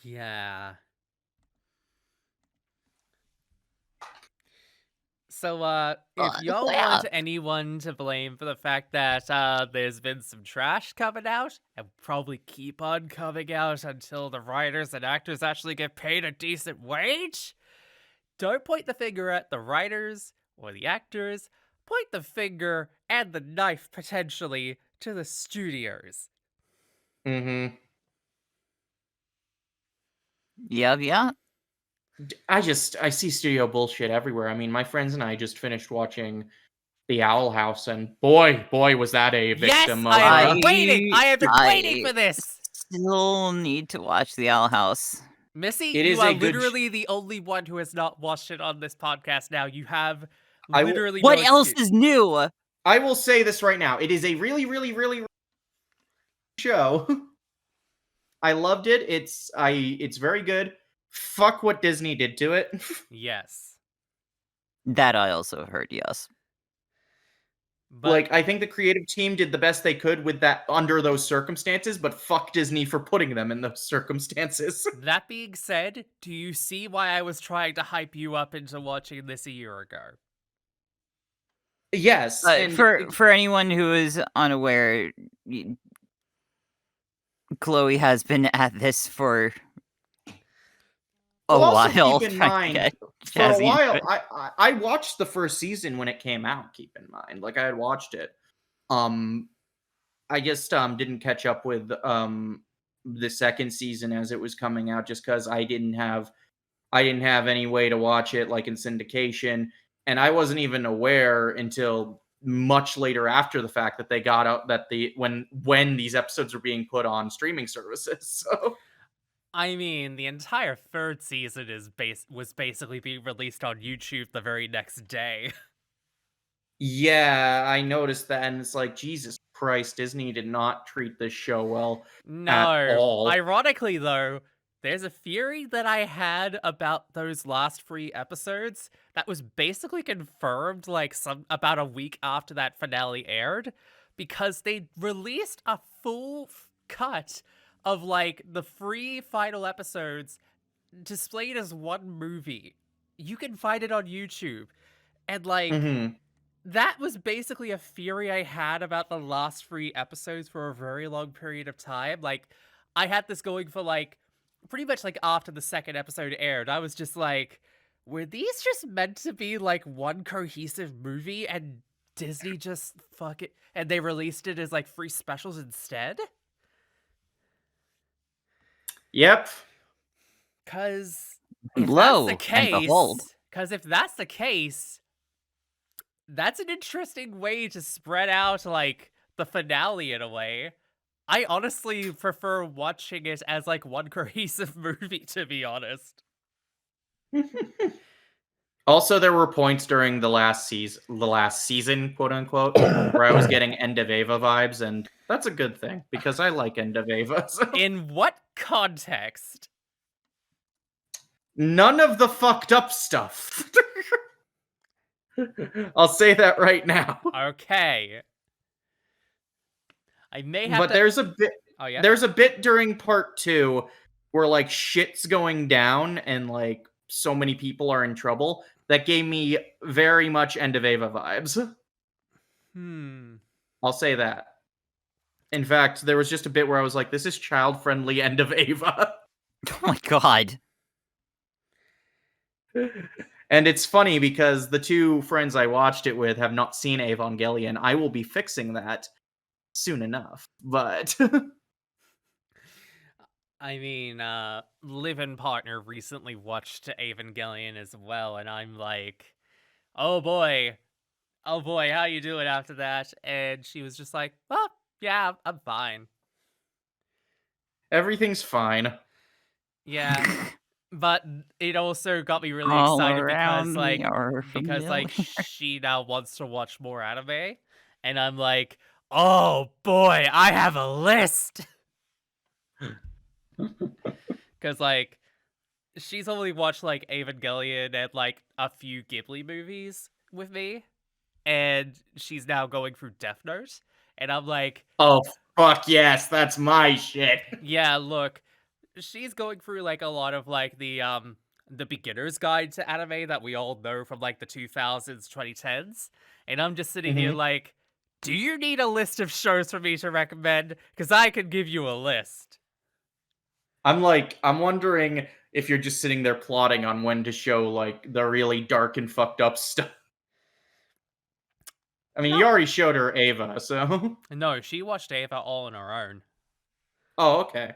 S1: Yeah. So, if y'all
S2: Yeah.
S1: want anyone to blame for the fact that there's been some trash coming out, and probably keep on coming out until the writers and actors actually get paid a decent wage, don't point the finger at the writers or the actors. Point the finger and the knife, potentially, to the studios.
S3: Mm-hmm.
S2: Yeah.
S3: I see studio bullshit everywhere. I mean, my friends and I just finished watching The Owl House, and boy, was that a victim
S1: Yes,
S3: of.
S1: I have been waiting. I have been waiting for this.
S2: Still need to watch The Owl House.
S1: Missy,
S3: It
S1: you
S3: is
S1: are
S3: a good
S1: literally the only one who has not watched it on this podcast now. You have
S3: I will-
S1: literally
S2: What
S1: no
S2: else
S1: excuse.
S2: is new?
S3: I will say this right now. It is a really, really, really show. I loved it. It's very good. Fuck what Disney did to it.
S1: Yes.
S2: That I also heard, yes.
S1: But
S3: Like, I think the creative team did the best they could with that under those circumstances, but fuck Disney for putting them in those circumstances.
S1: that being said, do you see why I was trying to hype you up into watching this a year ago?
S3: Yes, and
S2: For anyone who is unaware, Chloe has been at this for a
S3: also
S2: while.
S3: keep in
S2: trying to
S3: mind,
S2: get
S3: for a
S2: Jazzy into
S3: while,
S2: it.
S3: I watched the first season when it came out. Keep in mind, like I had watched it. I just didn't catch up with the second season as it was coming out, just because I didn't have any way to watch it like in syndication, and I wasn't even aware until much later after the fact that they got out that when these episodes were being put on streaming services. So
S1: I mean, the entire third season was basically being released on YouTube the very next day.
S3: yeah, I noticed that, and it's like, Jesus Christ, Disney did not treat this show well at
S1: No.
S3: all.
S1: Ironically, though, there's a theory that I had about those last 3 episodes that was basically confirmed like about a week after that finale aired, because they released a full cut of like the 3 final episodes displayed as one movie. You can find it on YouTube. And like
S3: Mhm.
S1: that was basically a theory I had about the last 3 episodes for a very long period of time. Like, I had this going for, like, pretty much, like, after the second episode aired. I was just like, were these just meant to be, like, one cohesive movie and Disney just fuck it and they released it as, like, free specials instead?
S3: Yep.
S1: Because
S2: Lo and behold.
S1: if that's the case, that's an interesting way to spread out, like, the finale in a way. I honestly prefer watching it as, like, one cohesive movie, to be honest.
S3: Also, there were points during the last season, quote unquote, where I was getting End of Ava vibes, and that's a good thing because I like End of Ava. So.
S1: In what context?
S3: None of the fucked up stuff. I'll say that right now.
S1: Okay. I may have
S3: But
S1: to...
S3: there's a bit.
S1: Oh, yeah?
S3: There's a bit during part 2 where like shit's going down and like so many people are in trouble that gave me very much End of Ava vibes. I'll say that. In fact, there was just a bit where I was like, this is child-friendly end of Ava.
S2: Oh my god.
S3: And it's funny because the two friends I watched it with have not seen Evangelion. I will be fixing that soon enough. But
S1: I mean, live-in partner recently watched Evangelion as well, and I'm like, oh boy, how you doing after that? And she was just like, oh, yeah, I'm fine.
S3: everything's fine.
S1: Yeah. But it also got me really
S2: All
S1: excited
S2: around
S1: because,
S2: me are familiar.
S1: she now wants to watch more anime, and I'm like, oh boy, I have a list! Because, like, she's only watched, like, Evangelion and, like, a few Ghibli movies with me, and she's now going through Death Note, and I'm like,
S3: Oh, fuck yes, that's my shit.
S1: yeah, look, she's going through, like, a lot of, like, the beginner's guide to anime that we all know from, like, the 2000s, 2010s, and I'm just sitting here like, do you need a list of shows for me to recommend? Because I can give you a list.
S3: I'm wondering if you're just sitting there plotting on when to show, like, the really dark and fucked up stuff. I mean, you
S1: No.
S3: already showed her Ava, so.
S1: No, she watched Ava all on her own.
S3: Oh, okay.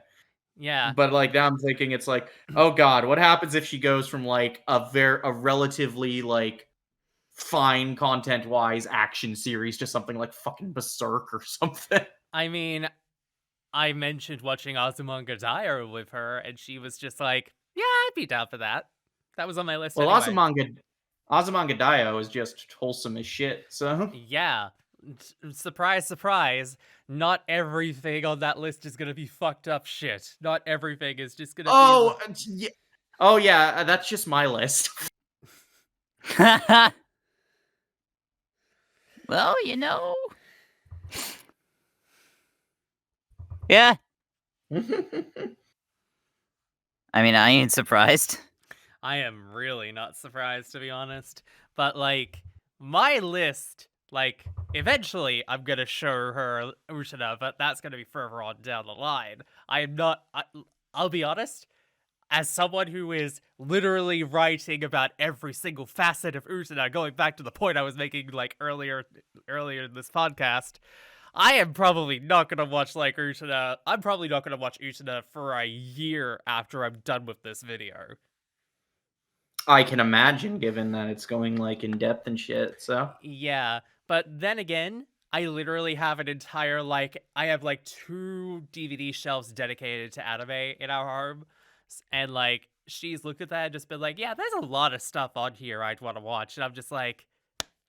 S1: Yeah.
S3: But, like, now I'm thinking it's like, oh god, what happens if she goes from, like, a relatively, like, fine content-wise action series to something like fucking Berserk or something?
S1: I mean, I mentioned watching Azumanga Daioh with her, and she was just like, yeah, I'd be down for that. That was on my list
S3: Well,
S1: anyway.
S3: Azumanga Daioh is just wholesome as shit, so.
S1: Yeah. Surprise, surprise. Not everything on that list is gonna be fucked up shit. Not everything is just gonna be.
S3: Oh, yeah. Oh, yeah, that's just my list.
S2: Well, you know. Yeah. I mean, I ain't surprised.
S1: I am really not surprised, to be honest. But, like, my list, like, eventually I'm gonna show her Utena, but that's gonna be further on down the line. I am not. I'll be honest. As someone who is literally writing about every single facet of Utena, going back to the point I was making like earlier in this podcast, I am probably not gonna watch like Utena. I'm probably not gonna watch Utena for a year after I'm done with this video.
S3: I can imagine, given that it's going, like, in depth and shit, so.
S1: Yeah, but then again, I literally have an entire I have like 2 DVD shelves dedicated to anime in our home, and like she's looked at that and just been like, yeah, there's a lot of stuff on here I'd want to watch, and I'm just like,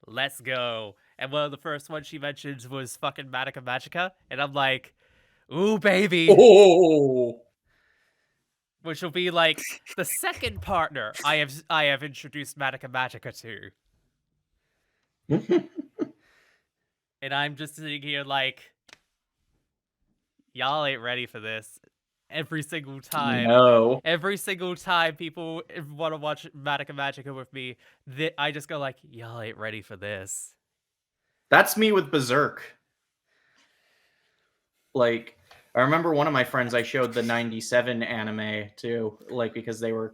S1: let's go. And one of the first ones she mentioned was fucking Madoka Magica, and I'm like, ooh baby,
S3: Oh!
S1: which will be like the second partner I have introduced Madoka Magica to. And I'm just sitting here like, y'all ain't ready for this. Every single time.
S3: No.
S1: Every single time people want to watch Madoka Magica with me, I just go like, y'all ain't ready for this.
S3: That's me with Berserk. Like, I remember one of my friends I showed the 97 anime to, like, because they were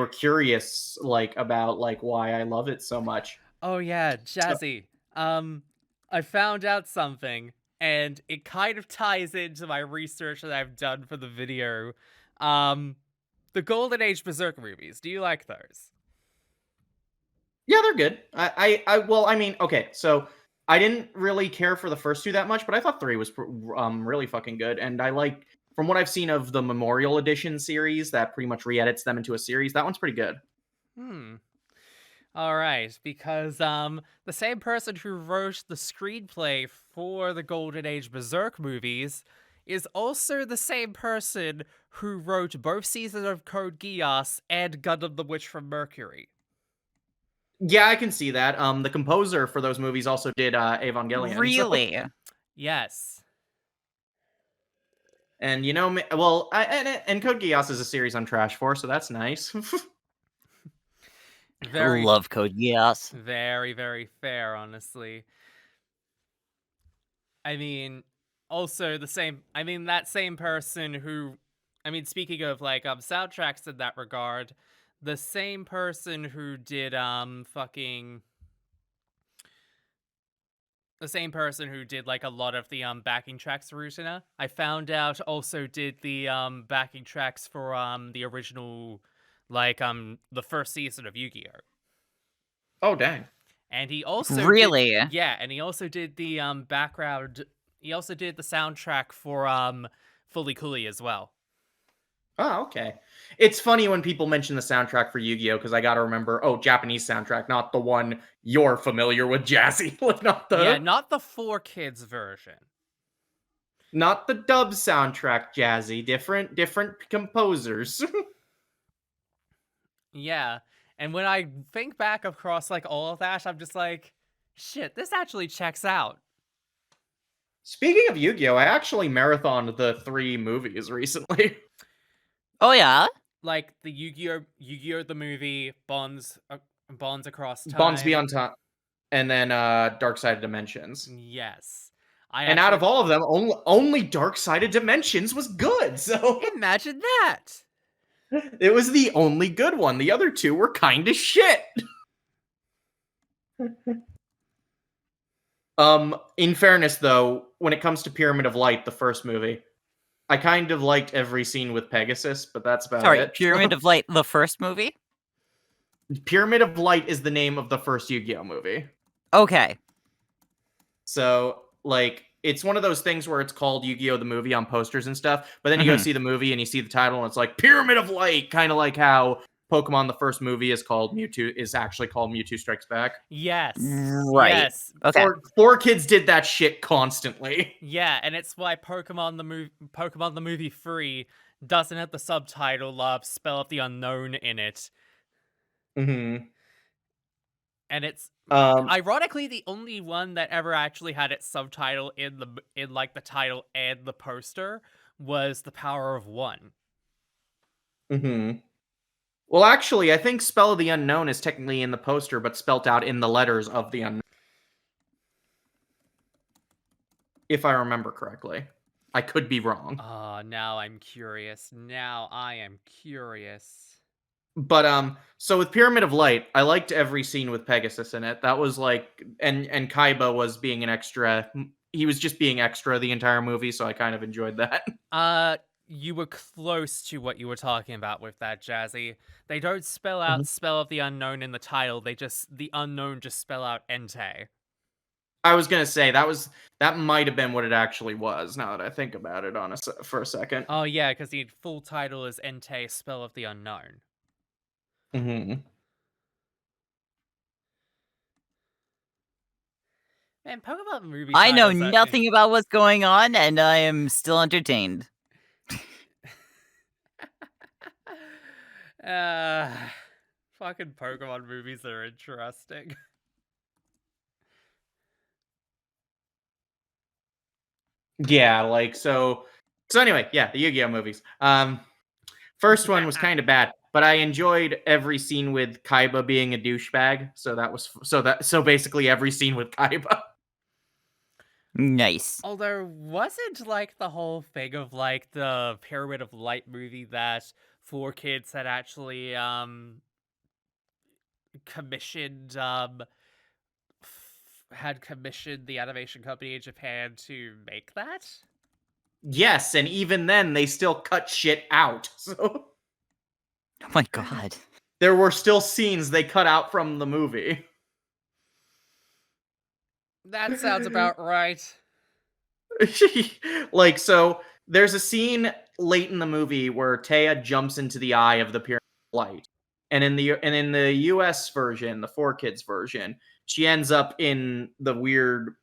S3: curious, like, about, like, why I love it so much.
S1: Oh yeah, Jazzy. I found out something, and it kind of ties into my research that I've done for the video. The Golden Age Berserk movies. Do you like those?
S3: Yeah, they're good. Well, I mean, okay, so I didn't really care for the first two that much, but I thought three was really fucking good, and I like, from what I've seen of the Memorial Edition series that pretty much re-edits them into a series, that one's pretty good.
S1: All right, because the same person who wrote the screenplay for the Golden Age Berserk movies is also the same person who wrote both seasons of Code Geass and Gundam the Witch from Mercury.
S3: Yeah, I can see that. The composer for those movies also did Evangelion.
S2: Really?
S3: So.
S1: Yes.
S3: And you know, well, and Code Geass is a series I'm trash for, so that's nice.
S2: I love Code Geass.
S1: Very, very fair, honestly. I mean, also that same person who, speaking of like soundtracks in that regard, the same person who did the same person who did like a lot of the backing tracks for Utena, I found out also did the backing tracks for the original, like the first season of Yu-Gi-Oh!
S3: Oh dang.
S1: And he also
S2: Really?
S1: and he also did the background. He also did the soundtrack for Fully Cooley as well.
S3: Oh, okay. It's funny when people mention the soundtrack for Yu-Gi-Oh! Because I gotta remember, Japanese soundtrack, not the one you're familiar with, Jazzy. Like, not
S1: Not the 4Kids version.
S3: Not the dub soundtrack, Jazzy. Different composers.
S1: Yeah. And when I think back across like all of that, I'm just like, shit, this actually checks out.
S3: Speaking of Yu-Gi-Oh, I actually marathoned the 3 movies recently.
S2: Oh yeah?
S1: Like the Yu-Gi-Oh the movie, Bonds Across Time.
S3: Bonds Beyond Time, and then Dark Side of Dimensions.
S1: Yes.
S3: And out of all of them, only Dark Sided Dimensions was good. So
S1: imagine that.
S3: It was the only good one. The other 2 were kind of shit. In fairness, though, when it comes to Pyramid of Light, the first movie, I kind of liked every scene with Pegasus, but that's about it.
S2: Pyramid of Light, the first movie?
S3: Pyramid of Light is the name of the first Yu-Gi-Oh movie.
S2: Okay.
S3: So, like, it's one of those things where it's called Yu-Gi-Oh! The movie on posters and stuff, but then you go see the movie and you see the title and it's like Pyramid of Light, kind of like how Pokemon the first movie is actually called Mewtwo Strikes Back.
S1: Yes.
S2: Right.
S1: Yes.
S2: Okay.
S3: 4Kids did that shit constantly.
S1: Yeah, and it's why Pokemon the movie 3 doesn't have the subtitle Spell of the Unknown in it.
S3: Mm-hmm.
S1: And it's ironically the only one that ever actually had its subtitle in like the title and the poster was The Power of One.
S3: Mm-hmm. Well, actually, I think Spell of the Unknown is technically in the poster, but spelt out in the letters of the Unknown. If I remember correctly. I could be wrong.
S1: Now I'm curious. Now I am curious.
S3: But so with Pyramid of Light, I liked every scene with Pegasus in it. That was like, and Kaiba was being an extra. He was just being extra the entire movie, so I kind of enjoyed that.
S1: You were close to what you were talking about with that, Jazzy. They don't spell out Spell of the Unknown in the title. The Unknown just spell out Entei.
S3: I was gonna say that might have been what it actually was. Now that I think about it, for a second.
S1: Oh yeah, because the full title is Entei, Spell of the Unknown.
S3: Mm-hmm.
S1: Man, Pokemon movie.
S2: I know nothing about what's going on, and I am still entertained.
S1: Fucking Pokemon movies are interesting.
S3: Yeah, like so anyway, yeah, the Yu-Gi-Oh movies. First one was kind of bad, but I enjoyed every scene with Kaiba being a douchebag. So basically every scene with Kaiba.
S2: Nice.
S1: Although, wasn't like the whole thing of like the Pyramid of Light movie that 4Kids had actually commissioned had commissioned the animation company in Japan to make that?
S3: Yes, and even then they still cut shit out. So
S2: oh my god.
S3: There were still scenes they cut out from the movie.
S1: That sounds about right.
S3: Like, so there's a scene late in the movie where Taya jumps into the eye of the Pyramid of Light. And in the US version, the 4Kids version, she ends up in the weird,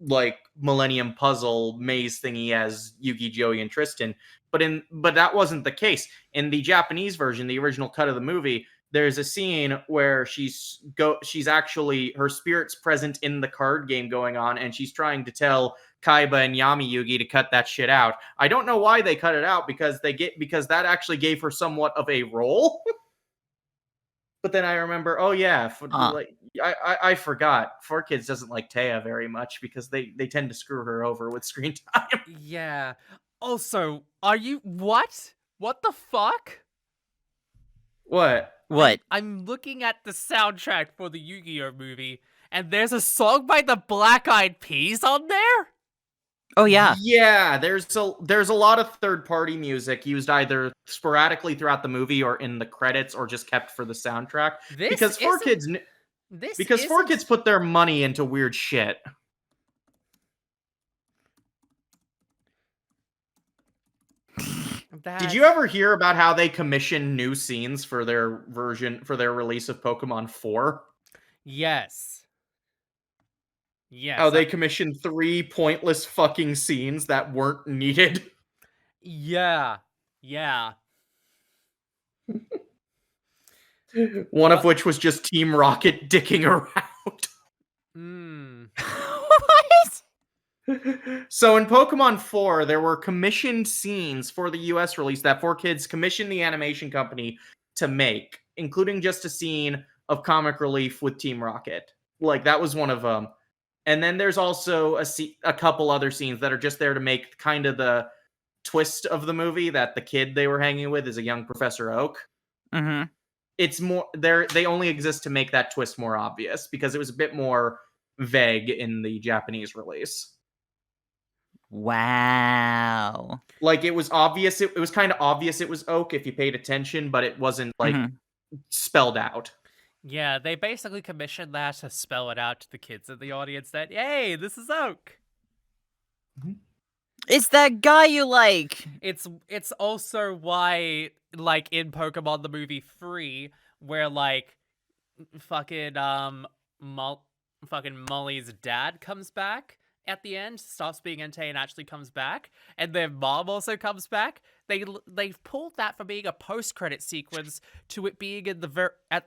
S3: like, Millennium Puzzle maze thingy as Yugi, Joey, and Tristan. But that wasn't the case. In the Japanese version, the original cut of the movie, there's a scene where she's actually, her spirit's present in the card game going on, and she's trying to tell Kaiba and Yami Yugi to cut that shit out. I don't know why they cut it out, because that actually gave her somewhat of a role. But then I remember, oh yeah,
S2: Huh.
S3: like I forgot. 4Kids doesn't like Taya very much because they tend to screw her over with screen time.
S1: Yeah. Also, are you what? What the fuck?
S3: What?
S2: What?
S1: I'm looking at the soundtrack for the Yu-Gi-Oh movie, and there's a song by the Black Eyed Peas on there?
S2: Oh yeah.
S3: Yeah, there's a lot of third-party music used either sporadically throughout the movie or in the credits or just kept for the soundtrack
S1: This
S3: because
S1: isn't
S3: 4Kids
S1: this
S3: because 4Kids
S1: isn't
S3: put their money into weird shit. Did you ever hear about how they commission new scenes for their release of Pokemon 4?
S1: Yes.
S3: How
S1: Yes.
S3: they commissioned 3 pointless fucking scenes that weren't needed.
S1: Yeah. Yeah.
S3: One of
S1: But
S3: which was just Team Rocket dicking around.
S2: What?
S3: So in Pokemon 4, there were commissioned scenes for the US release that 4Kids commissioned the animation company to make, including just a scene of comic relief with Team Rocket. Like, that was one of them. And then there's also a couple other scenes that are just there to make kind of the twist of the movie that the kid they were hanging with is a young Professor Oak.
S2: Mm-hmm.
S3: It's more they only exist to make that twist more obvious because it was a bit more vague in the Japanese release.
S2: Wow.
S3: Like it was obvious it was kind of obvious it was Oak if you paid attention, but it wasn't like
S2: Mm-hmm.
S3: spelled out.
S1: yeah, they basically commissioned that to spell it out to the kids in the audience that, hey, this is Oak.
S2: It's that guy you like.
S1: It's also why, like, in Pokemon the movie Free, where like fucking fucking Molly's dad comes back at the end, stops being Entei and actually comes back, and their mom also comes back. They've pulled that from being a post-credit sequence to it being in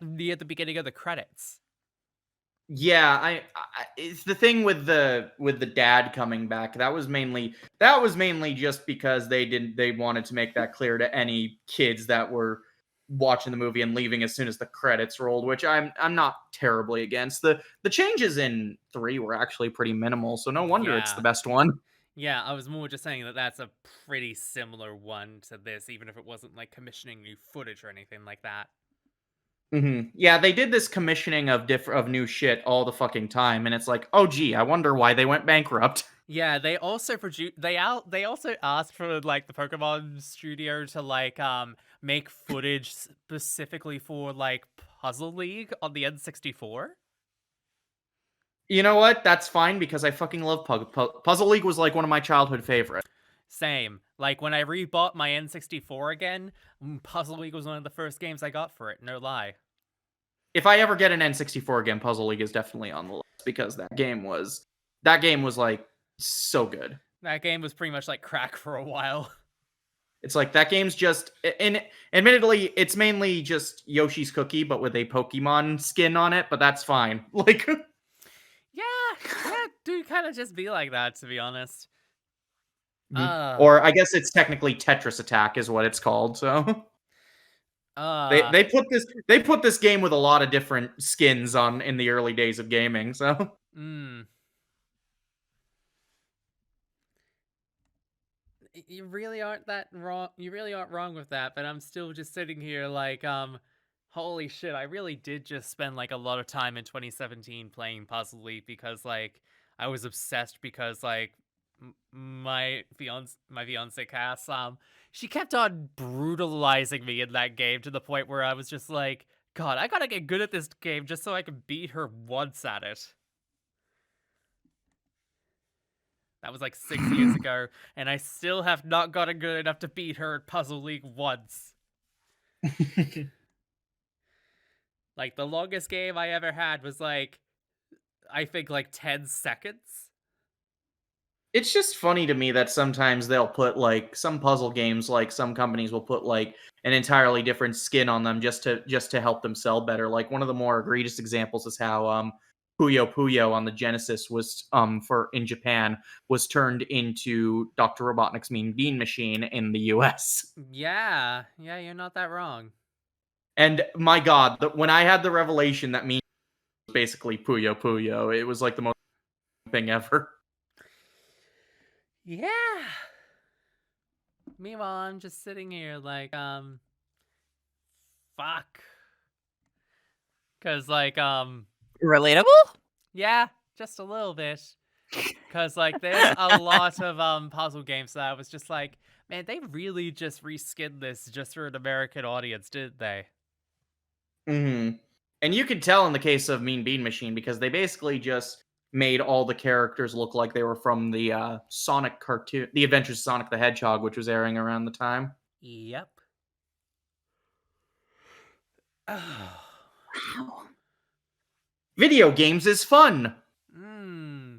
S1: near the beginning of the credits.
S3: Yeah, it's the thing with the dad coming back. That was mainly just because they wanted to make that clear to any kids that were watching the movie and leaving as soon as the credits rolled, which I'm not terribly against. The changes in 3 were actually pretty minimal, so no wonder it's the
S1: Yeah.
S3: best one.
S1: Yeah, I was more just saying that that's a pretty similar one to this, even if it wasn't like commissioning new footage or anything like that.
S3: Yeah, they did this commissioning of new shit all the fucking time, and it's like, oh gee, I wonder why they went bankrupt.
S1: Yeah, they also they also asked for like the Pokemon studio to like make footage specifically for like Puzzle League on the N64.
S3: You know what? That's fine because I fucking love Puzzle League. Was like one of my childhood favorites.
S1: Same. Like when I rebought my N64 again, Puzzle League was one of the first games I got for it, no lie.
S3: If I ever get an N64 again, Puzzle League is definitely on the list because that game was like so good.
S1: That game was pretty much like crack for a while.
S3: It's like that game's just, and admittedly, it's mainly just Yoshi's Cookie, but with a Pokemon skin on it. But that's fine. Like,
S1: yeah, dude, kind of just be like that, to be honest.
S3: or I guess it's technically Tetris Attack is what it's called. So they put this game with a lot of different skins on in the early days of gaming. So.
S1: You really aren't that wrong. You really aren't wrong with that, but I'm still just sitting here like, holy shit, I really did just spend like a lot of time in 2017 playing Puzzle League because like I was obsessed because like my fiance Cass, she kept on brutalizing me in that game to the point where I was just like, God, I gotta get good at this game just so I can beat her once at it. That was like 6 years ago, and I still have not gotten good enough to beat her at Puzzle League once. Like, the longest game I ever had was like, I think like 10 seconds.
S3: It's just funny to me that sometimes they'll put like some puzzle games, like some companies will put like an entirely different skin on them just to help them sell better. Like one of the more egregious examples is how Puyo Puyo on the Genesis was for in Japan was turned into Dr. Robotnik's Mean Bean Machine in the US.
S1: Yeah, you're not that wrong.
S3: And my God, when I had the revelation that means basically Puyo Puyo, it was like the most thing ever.
S1: Yeah. Meanwhile, I'm just sitting here like, fuck. Cause like,
S2: Relatable?
S1: yeah, just a little bit. Cause like, there's a lot of puzzle games that I was just like, man, they really just reskinned this just for an American audience, didn't they?
S3: Mm-hmm. And you could tell in the case of Mean Bean Machine because they basically just made all the characters look like they were from the Sonic cartoon, The Adventures of Sonic the Hedgehog, which was airing around the time.
S1: Yep.
S2: Wow.
S3: Video games is fun.
S1: Hmm.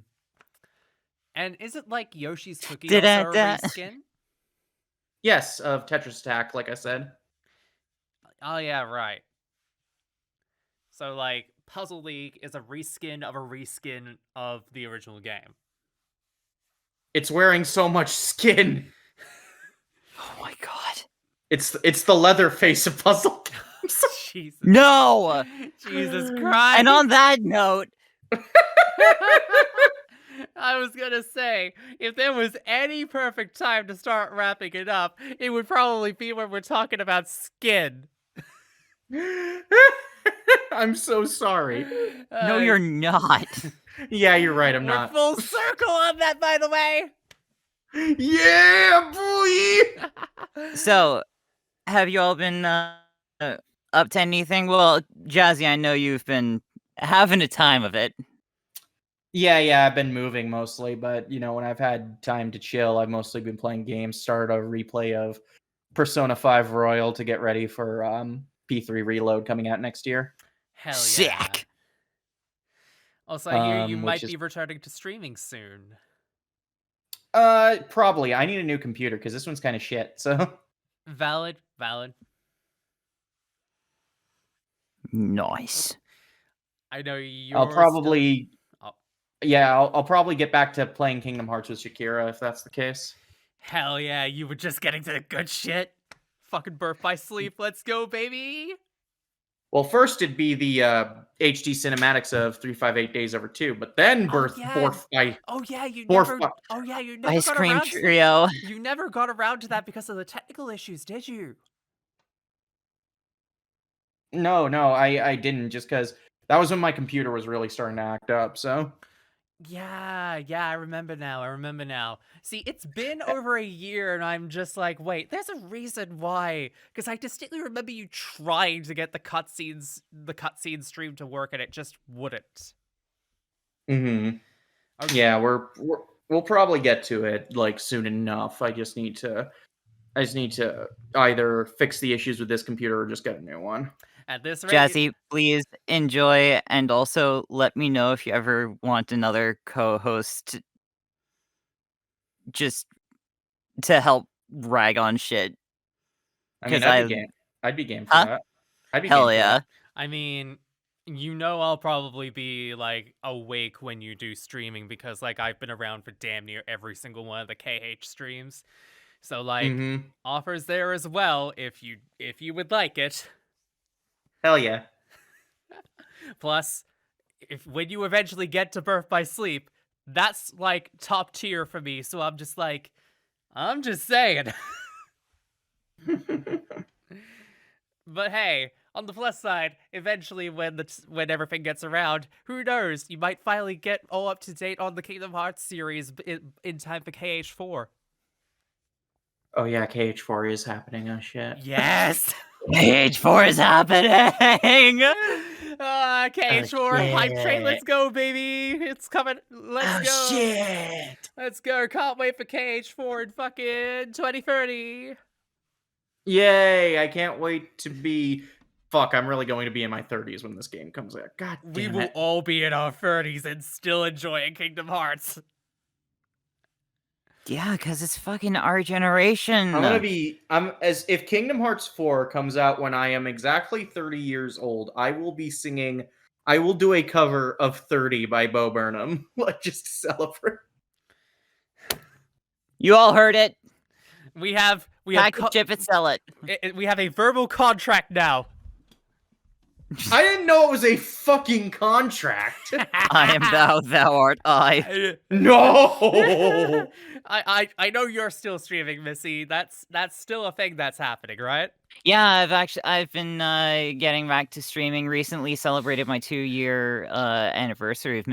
S1: And is it like Yoshi's Cookie also a reskin?
S3: Yes, of Tetris Attack, like I said.
S1: Oh yeah, right. So like, Puzzle League is a reskin of the original game.
S3: It's wearing so much skin.
S2: Oh my God.
S3: It's the leather face of puzzle games.
S1: Jesus.
S2: No!
S1: Jesus Christ.
S2: And on that note,
S1: I was gonna say, if there was any perfect time to start wrapping it up, it would probably be when we're talking about skin.
S3: I'm so sorry.
S2: no, you're not.
S3: Yeah, you're right. I'm
S1: We're
S3: not.
S1: full circle on that, by the way.
S3: Yeah, boy.
S2: So, have you all been up to anything? Well, Jazzy, I know you've been having a time of it.
S3: Yeah, I've been moving mostly, but when I've had time to chill, I've mostly been playing games. Started a replay of Persona 5 Royal to get ready for P3 Reload coming out next year.
S1: Hell yeah.
S2: Sick.
S1: Also, I hear you
S3: which
S1: might
S3: is-
S1: be returning to streaming soon.
S3: Probably. I need a new computer because this one's kind of shit. So
S1: Valid.
S2: Nice.
S1: I know you're
S3: I'll probably,
S1: Oh.
S3: yeah, I'll probably get back to playing Kingdom Hearts with Shakira if that's the case.
S1: Hell yeah, you were just getting to the good shit. Fucking Birth by Sleep, let's go, baby.
S3: Well, first it'd be the HD cinematics of 358 Days Over 2, but then Birth by
S1: Oh yeah, you
S3: Fourth
S1: never.
S3: fi-
S1: Oh yeah, you never
S2: Ice
S1: got
S2: cream
S1: around.
S2: trio.
S1: You never got around to that because of the technical issues, did you?
S3: No, I didn't, just because that was when my computer was really starting to act up. So
S1: Yeah, I remember now. See, it's been over a year, and I'm just like, wait, there's a reason why. Because I distinctly remember you trying to get the cutscene stream to work, and it just wouldn't.
S3: Mm-hmm.
S1: Okay.
S3: Yeah, we'll probably get to it like soon enough. I just need to either fix the issues with this computer or just get a new one.
S1: At this rate,
S2: Jazzy, please enjoy, and also let me know if you ever want another co-host just to help rag on shit.
S3: I mean,
S2: 'Cause
S3: I'd be game for
S2: Huh?
S3: that. I'd be
S2: Hell
S3: game for
S2: yeah.
S3: that.
S1: I mean, I'll probably be like awake when you do streaming because like I've been around for damn near every single one of the KH streams. So like
S3: Mhm.
S1: offers there as well if you would like it.
S3: Hell yeah.
S1: Plus, when you eventually get to Birth by Sleep, that's like top tier for me. So I'm just saying. But hey, on the plus side, eventually when everything gets around, who knows? You might finally get all up to date on the Kingdom Hearts series in time for KH4.
S3: Oh yeah, KH4 is happening. Oh shit.
S1: Yes.
S2: KH4 is happening.
S1: KH4 hype train.
S3: shit.
S1: Let's go, baby. It's coming. Let's go.
S3: Shit.
S1: Let's go. Can't wait for KH4 in fucking 2030.
S3: Yay! I can't wait to be. Fuck! I'm really going to be in my 30s when this game comes out. God damn
S1: We will
S3: it.
S1: all be in our 30s and still enjoying Kingdom Hearts.
S2: Yeah, because it's fucking our generation.
S3: If Kingdom Hearts 4 comes out when I am exactly 30 years old, I will be singing. I will do a cover of 30 by Bo Burnham, like just to celebrate.
S2: You all heard it.
S1: We have
S2: Package ship it, sell it.
S1: we have a verbal contract now.
S3: I didn't know it was a fucking contract.
S2: I am thou, thou art I.
S3: No.
S1: I know you're still streaming, Missy. That's still a thing that's happening, right?
S2: Yeah, I've been getting back to streaming. Recently celebrated my 2-year anniversary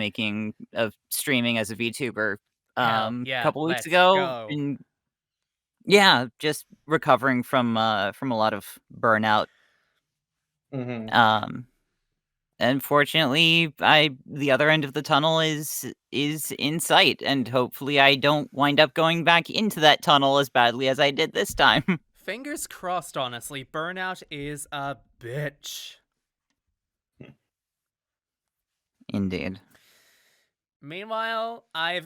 S2: of streaming as a VTuber.
S1: Hell yeah,
S2: Couple weeks
S1: let's
S2: ago.
S1: go.
S2: And yeah, just recovering from a lot of burnout.
S3: Mhm.
S2: Unfortunately, the other end of the tunnel is in sight, and hopefully I don't wind up going back into that tunnel as badly as I did this time.
S1: Fingers crossed, honestly. Burnout is a bitch.
S2: Indeed.
S1: Meanwhile, I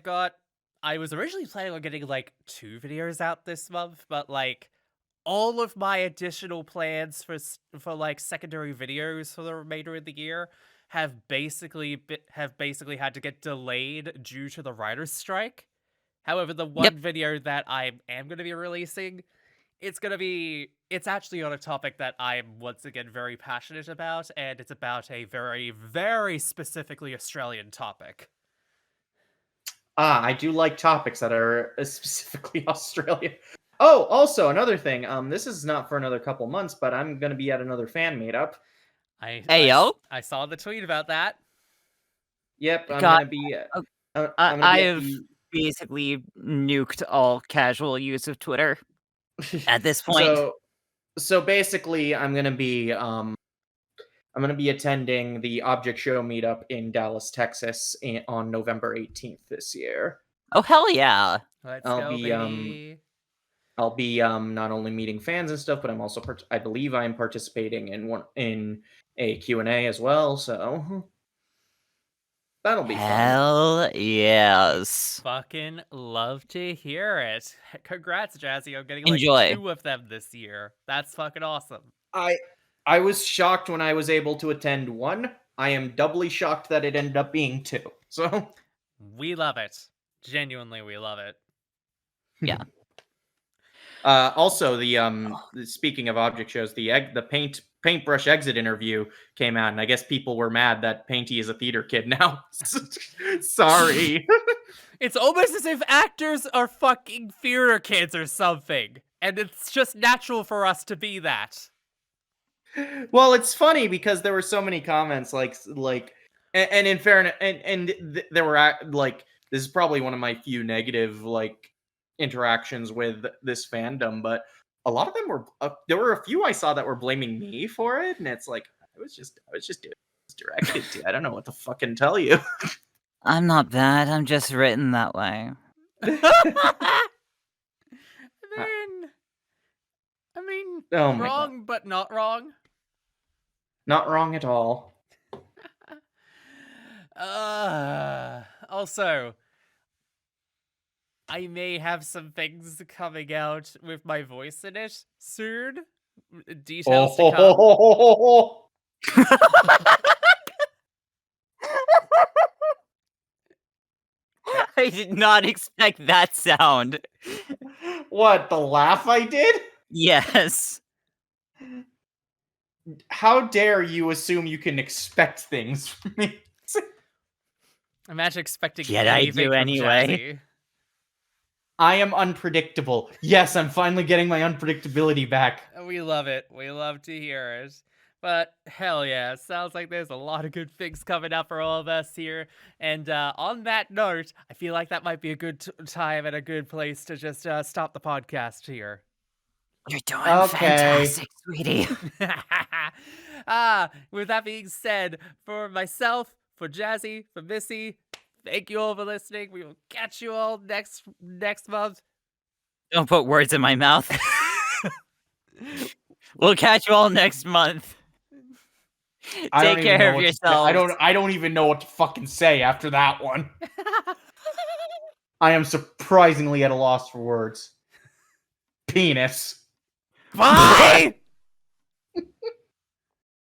S1: was originally planning on getting like 2 videos out this month, but like all of my additional plans for like secondary videos for the remainder of the year have basically had to get delayed due to the writer's strike. However, the
S2: Yep.
S1: one video that I am going to be releasing, it's actually on a topic that I'm once again very passionate about, and it's about a very, very specifically Australian topic.
S3: I do like topics that are specifically Australian. Oh, also another thing. This is not for another couple months, but I'm gonna be at another fan meetup.
S2: Yo.
S1: I saw the tweet about that.
S3: Yep, I'm
S2: God,
S3: gonna be. I'm
S2: I
S3: gonna be at
S2: have basically nuked all casual use of Twitter at this point.
S3: So basically, I'm gonna be attending the Object Show meetup in Dallas, Texas, on November 18th this year.
S2: Oh hell yeah!
S1: Let's
S3: I'll
S1: go,
S3: be
S1: baby.
S3: I'll be not only meeting fans and stuff, but I'm also I believe I'm participating in a Q&A as well. So that'll be fun.
S2: Hell yes!
S1: Fucking love to hear it. Congrats, Jazzy, on getting
S2: Enjoy.
S1: like 2 of them this year. That's fucking awesome.
S3: I was shocked when I was able to attend 1. I am doubly shocked that it ended up being 2. So
S1: we love it. Genuinely, we love it.
S2: Yeah.
S3: Also, speaking of object shows, the paintbrush exit interview came out, and I guess people were mad that Painty is a theater kid now. Sorry.
S1: It's almost as if actors are fucking theater kids or something, and it's just natural for us to be that.
S3: Well, it's funny because there were so many comments and in fairness, there were like, this is probably one of my few negative like interactions with this fandom, but a lot of them were there were a few I saw that were blaming me for it, and it's like I was just doing this directed to. I don't know what to fucking tell you.
S2: I'm not bad. I'm just written that way.
S1: I mean,
S3: Oh my
S1: wrong,
S3: God.
S1: but not wrong.
S3: Not wrong at all.
S1: Also, I may have some things coming out with my voice in it soon. Details to come.
S2: I did not expect that sound.
S3: What, the laugh I did?
S2: Yes.
S3: How dare you assume you can expect things from me?
S1: Imagine expecting
S2: Yet I
S1: anything
S2: do
S1: from
S2: anyway.
S1: Jazzy.
S3: I am unpredictable. Yes, I'm finally getting my unpredictability back.
S1: We love it. We love to hear it. But hell yeah, sounds like there's a lot of good things coming up for all of us here. And on that note, I feel like that might be a good time and a good place to just stop the podcast here.
S2: You're doing fantastic, sweetie.
S1: With that being said, for myself, for Jazzy, for Missy, thank you all for listening. We will catch you all next month.
S2: Don't put words in my mouth. We'll catch you all next month. Take care of yourselves.
S3: I don't even know what to fucking say after that one. I am surprisingly at a loss for words. Penis.
S1: Bye!